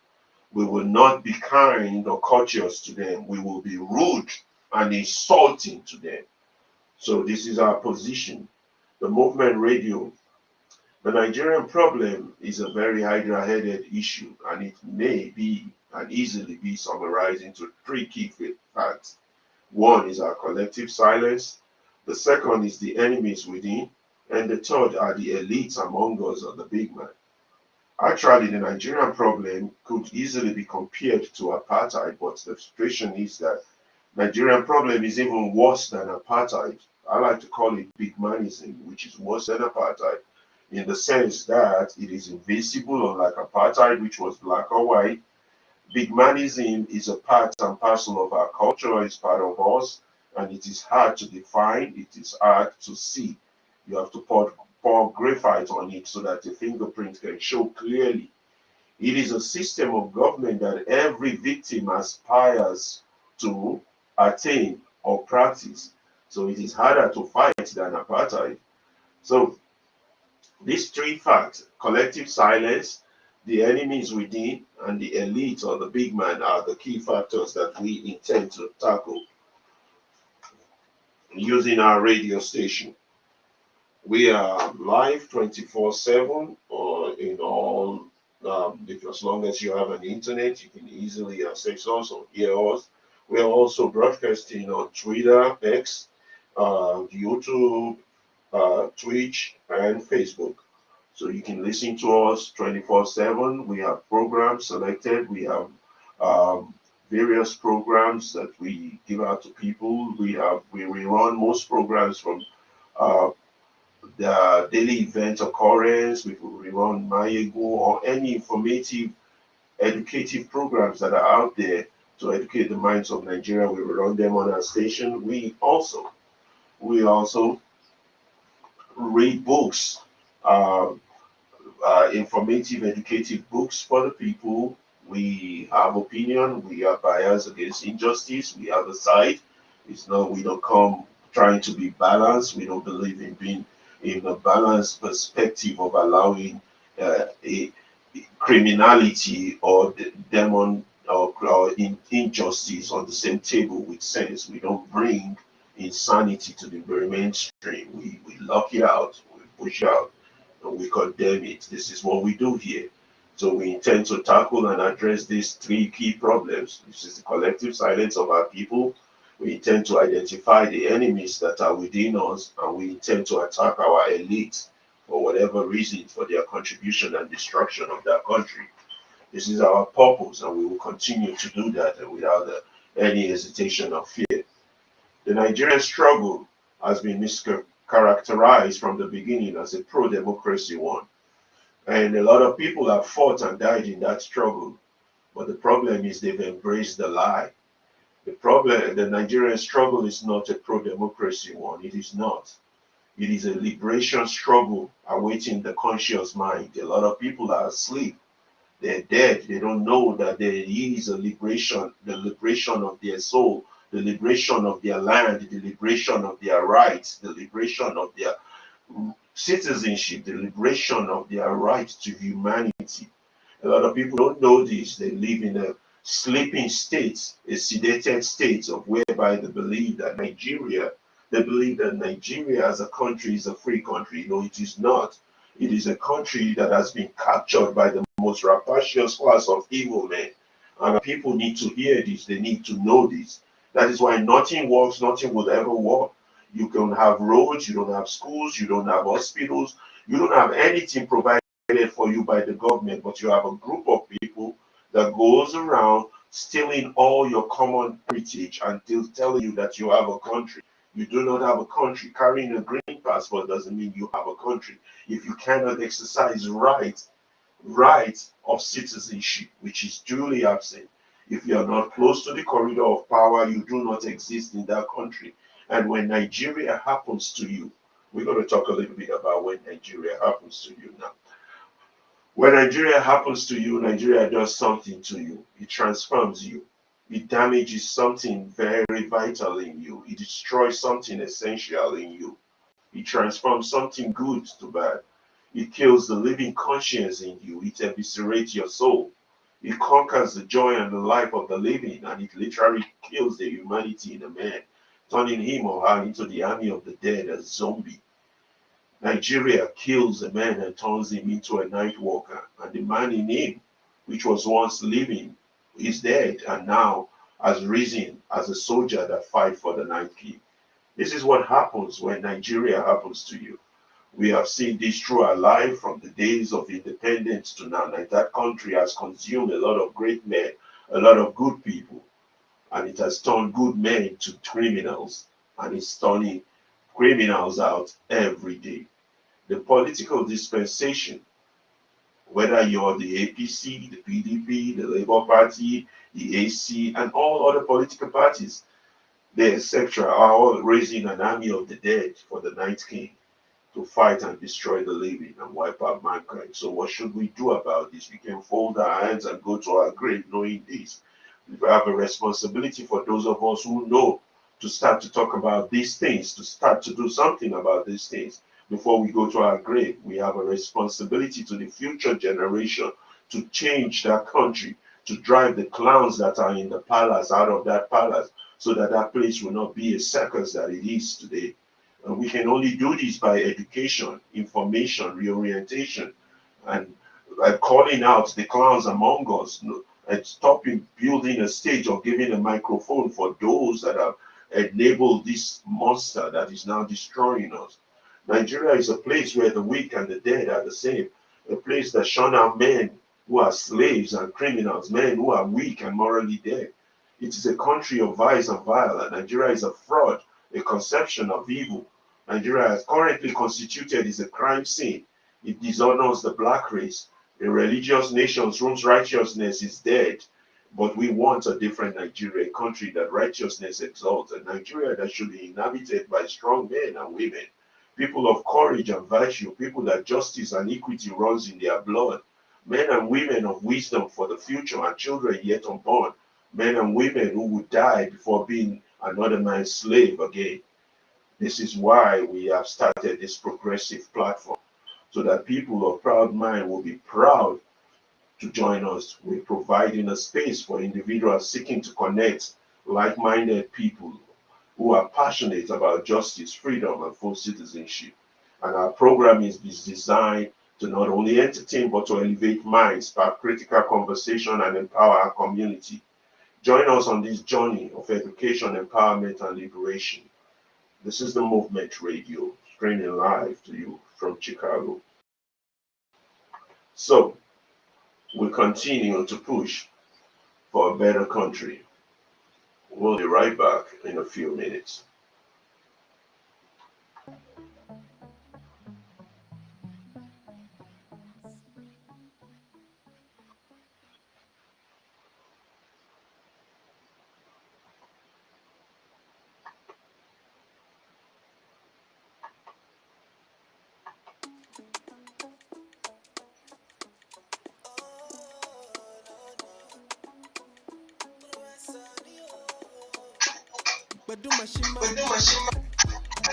[SPEAKER 1] We will not be kind or courteous to them. We will be rude and insulting to them. So this is our position. The movement radio. The Nigerian problem is a very hydra-headed issue, and it may be and easily be summarized into three key facts. One is our collective silence. The second is the enemies within. And the third are the elites among us or the big man. Actually, the Nigerian problem could easily be compared to apartheid, but the situation is that Nigerian problem is even worse than apartheid. I like to call it big manism, which is worse than apartheid, in the sense that it is invisible, unlike apartheid, which was black or white. Big manism is a part and parcel of our culture, it's part of us, and it is hard to define, it is hard to see. You have to pour graphite on it so that the fingerprint can show clearly. It is a system of government that every victim aspires to attain or practice. So it is harder to fight than apartheid. So these three facts, collective silence, the enemies within, and the elite or the big man are the key factors that we intend to tackle using our radio station. We are live 24/7 or in all, if, as long as you have an internet, you can easily access us or hear us. We are also broadcasting on Twitter, X, YouTube, Twitch, and Facebook. So you can listen to us 24/7. We have programs selected. We have um, various programs that we give out to people. We run most programs from uh, the daily event occurrence. We run Mayego or any informative, educative programs that are out there to educate the minds of Nigeria. We run them on our station. We also read books. Um, Informative, educative books for the people. We have opinion. We are biased against injustice. We have a side. It's not. We don't come trying to be balanced. We don't believe in being in a balanced perspective of allowing a criminality or demon or injustice on the same table with sense. We don't bring insanity to the very mainstream. We lock it out. We push it out and we condemn it. This is what we do here. So we intend to tackle and address these three key problems. This is the collective silence of our people. We intend to identify the enemies that are within us, and we intend to attack our elites for whatever reason, for their contribution and destruction of their country. This is our purpose, and we will continue to do that without any hesitation or fear. The Nigerian struggle has been mischaracterized from the beginning as a pro-democracy one. And a lot of people have fought and died in that struggle. But the problem is they've embraced the lie. The Nigerian struggle is not a pro-democracy one. It is not. It is a liberation struggle awaiting the conscious mind. A lot of people are asleep. They're dead. They don't know that there is a liberation, the liberation of their soul, the liberation of their land, the liberation of their rights, the liberation of their citizenship, the liberation of their right to humanity. A lot of people don't know this. They live in a sleeping state, a sedated state of whereby they believe that Nigeria, They believe that Nigeria as a country is a free country. No, it is not. It is a country that has been captured by the most rapacious class of evil men. And people need to hear this. They need to know this. That is why nothing works, nothing will ever work. You don't have roads, you don't have schools, you don't have hospitals, you don't have anything provided for you by the government, but you have a group of people that goes around stealing all your common heritage until telling you that you have a country. You do not have a country. Carrying a green passport doesn't mean you have a country. If you cannot exercise right of citizenship, which is duly absent, if you are not close to the corridor of power, you do not exist in that country. And when Nigeria happens to you, we're going to talk a little bit about when Nigeria happens to you now. When Nigeria happens to you, Nigeria does something to you. It transforms you. It damages something very vital in you. It destroys something essential in you. It transforms something good to bad. It kills the living conscience in you. It eviscerates your soul. It conquers the joy and the life of the living, and it literally kills the humanity in a man, turning him or her into the army of the dead, a zombie. Nigeria kills a man and turns him into a night walker, and the man in him, which was once living, is dead and now has risen as a soldier that fight for the night king. This is what happens when Nigeria happens to you. We have seen this through our life from the days of independence to now. Like that country has consumed a lot of great men, a lot of good people, and it has turned good men to criminals, and it's turning criminals out every day. The political dispensation, whether you're the APC, the PDP, the Labour Party, the AC, and all other political parties, they etc., are all raising an army of the dead for the Night King to fight and destroy the living and wipe out mankind. So what should we do about this? We can fold our hands and go to our grave knowing this. We have a responsibility for those of us who know to start to talk about these things, to start to do something about these things before we go to our grave. We have a responsibility to the future generation to change that country, to drive the clowns that are in the palace out of that palace, so that that place will not be a circus that it is today. And we can only do this by education, information, reorientation, and calling out the clowns among us, and stopping building a stage or giving a microphone for those that have enabled this monster that is now destroying us. Nigeria is a place where the weak and the dead are the same, a place that shun out men who are slaves and criminals, men who are weak and morally dead. It is a country of vice and violence. Nigeria is a fraud, a conception of evil. Nigeria is currently constituted is a crime scene. It dishonors the black race. A religious nation whose righteousness is dead. But we want a different Nigeria, a country that righteousness exalts, a Nigeria that should be inhabited by strong men and women, people of courage and virtue, people that justice and equity runs in their blood, men and women of wisdom for the future and children yet unborn, men and women who would die before being another man's slave again. This is why we have started this progressive platform, so that people of proud mind will be proud to join us. We're providing a space for individuals seeking to connect like-minded people who are passionate about justice, freedom, and full citizenship. And our program is designed to not only entertain, but to elevate minds, spark critical conversation, and empower our community. Join us on this journey of education, empowerment, and liberation. This is the Movement Radio, streaming live to you from Chicago. So, we continue to push for a better country. We'll be right back in a few minutes.
[SPEAKER 2] But do my shima,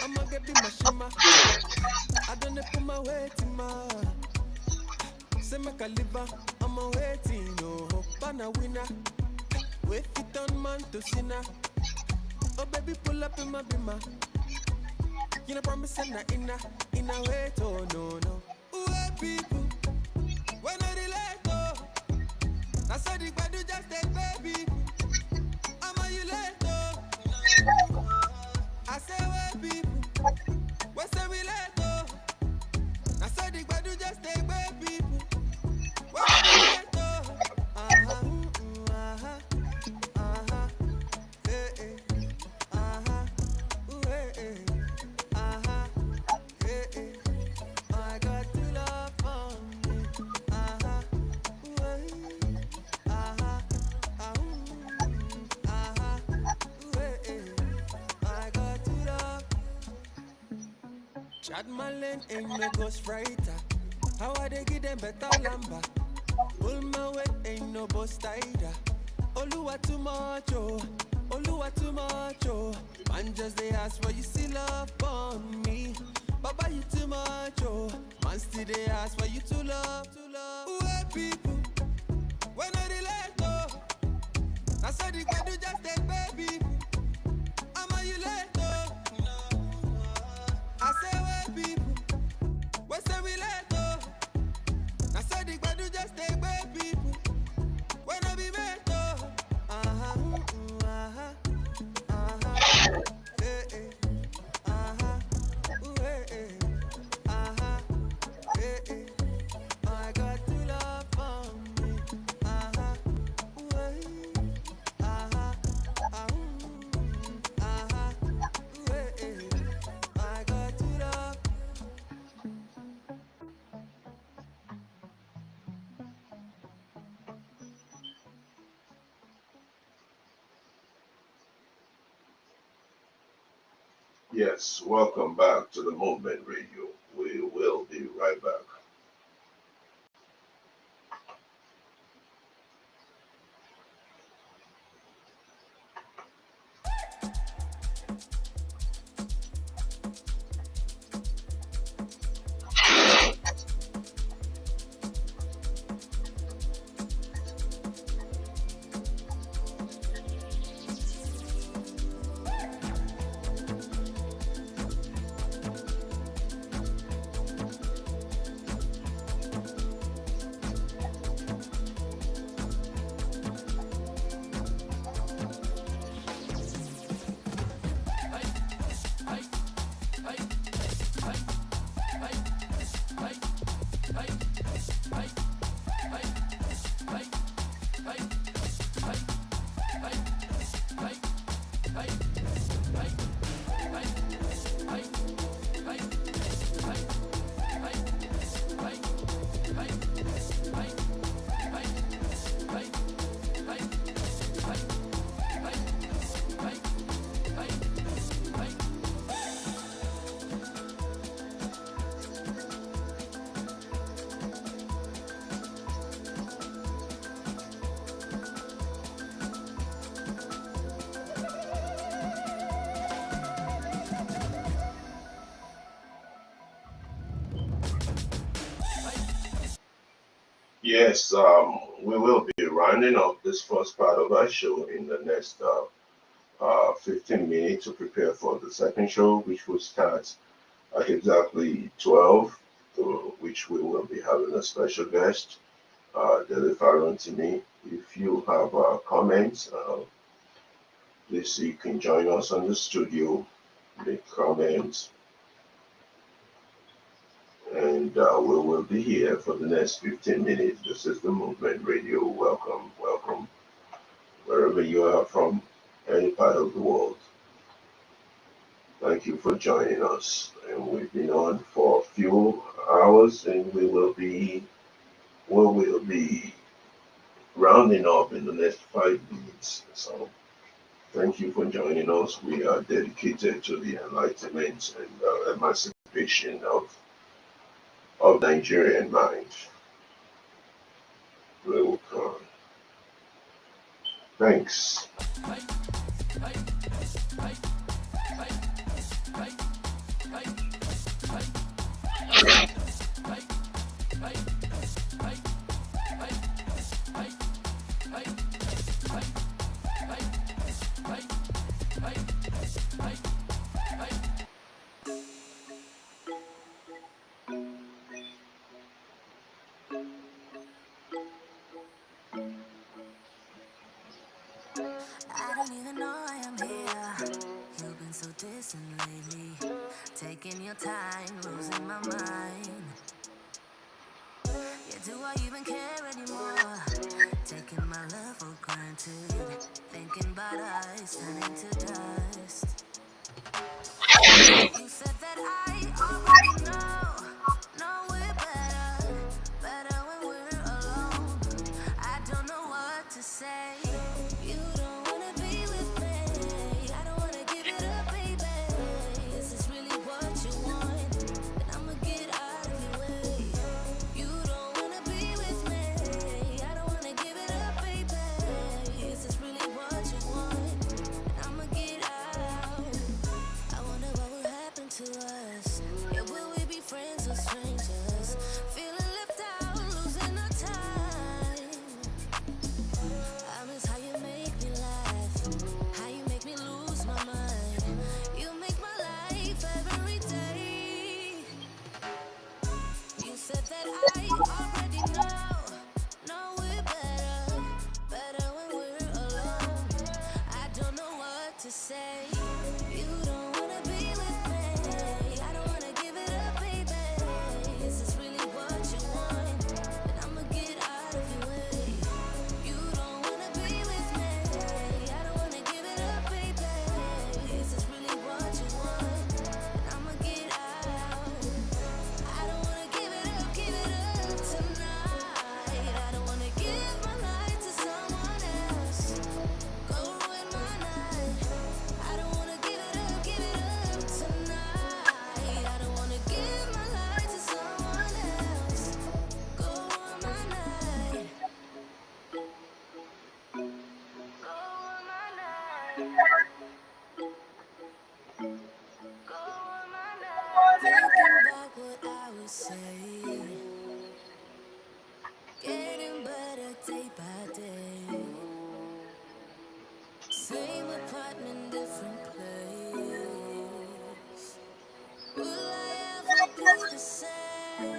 [SPEAKER 2] I'ma get do my shima. I don't put my weight in my. Say my caliber, I'm a waiting, no. Pana winner, wait it on man to sinner. Oh baby, pull up in my bima. You know, promise and not in a way, oh no, no. People, when I relate, oh, I saw the bad just take baby. I'm a you late, oh. I say, where people, what's the relate, oh, I saw the bad just take baby. When I relate, oh, hey, hey, hey, I got to love for me. I got to love. Chad Malin ain't no ghost writer. How I they give them better lamba? Pull my weight ain't no boss tighter. Oluwa too much, oh. Oluwa too much, oh. Man just they ask why you still love on me. Baba you too much, oh. Man still they ask why you too love. Where people, when I relate, oh. I saw the God do just take baby. I'm a you late, oh. I say where people, what's the relate, oh. I saw the God do just take baby. When I be met, oh. I got to love for me. I got to love.
[SPEAKER 1] Yes, welcome back to the Movement Radio. We will be right back. Yes, we will be rounding up this first part of our show in the next 15 minutes to prepare for the second show, which will start at exactly 12, which we will be having a special guest, delivering to me. If you have comments, please you can join us on the studio, make comments, and we will be here for the next 15 minutes. This is the Movement Radio. Welcome, welcome, wherever you are from, any part of the world. Thank you for joining us. And we've been on for a few hours, and we will be rounding up in the next 5 minutes. So thank you for joining us. We are dedicated to the enlightenment and emancipation of Nigerian mind. Welcome. Thanks.
[SPEAKER 2] don't even know I am here. You've been so distant lately, taking your time, losing my mind. Yeah, do I even care anymore? Taking my love for granted, thinking about us turning to dust. You said that I already know we're better when we're alone. I don't know what to say. You don't wanna be with me. I don't wanna give it up, baby. Is this really what you want? Then I'ma get out of your way. You don't wanna be with me. I don't wanna give it up, baby. Is this really what you want? Then I'ma get out. I wonder what will happen to us. Yeah, will we be friends or strangers? Feeling left out, losing our time. I miss how you make me laugh, how you make me lose my mind. You make my life every day. You said that I already know we're better when we're alone. I don't know what to say. You don't wanna be with me. I don't wanna give it up, baby. Is this really what you want? Then I'ma get out of your way. You don't wanna be with me. I don't wanna give it up, baby. Is this really what you want? Then I'ma get out. I don't wanna give it up tonight. I don't wanna give my life to someone else. Go ruin my night. I don't wanna give it up tonight. I don't wanna give my life to someone else. Go ruin my night. Go ruin my night. Go ruin my night. Thinking about what I would say. Getting better day by day. Same apartment, different place. Will I ever be the same?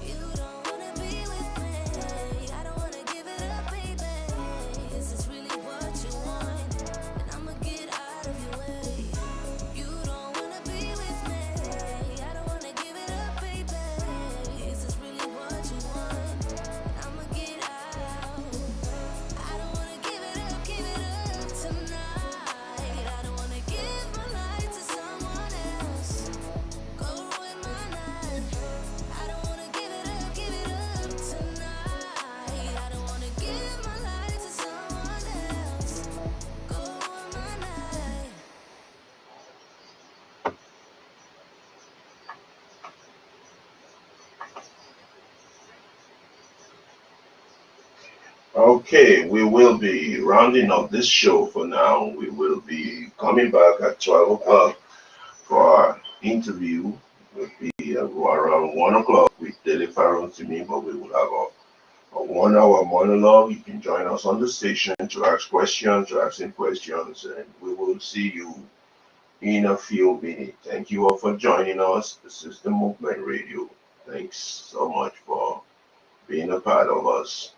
[SPEAKER 2] You don't wanna be with me. I don't wanna give it up, baby. Is this really what you want? Then I'ma get out of your way. You don't wanna be with me. I don't wanna give it up, baby. Is this really what you want? Then I'ma get out. I don't wanna give it up tonight. I don't wanna give my life to someone else. Go ruin my night. I don't wanna give it up tonight. I don't wanna give my life to someone else. Go ruin my night.
[SPEAKER 1] Okay, we will be rounding up this show for now. We will be coming back at 12 o'clock for our interview. It will be around 1 o'clock with Daily Pharaoh to me, but we will have a 1 hour monologue. You can join us on the station to ask questions, to ask him questions, and we will see you in a few minutes. Thank you all for joining us. This is the Movement Radio. Thanks so much for being a part of us.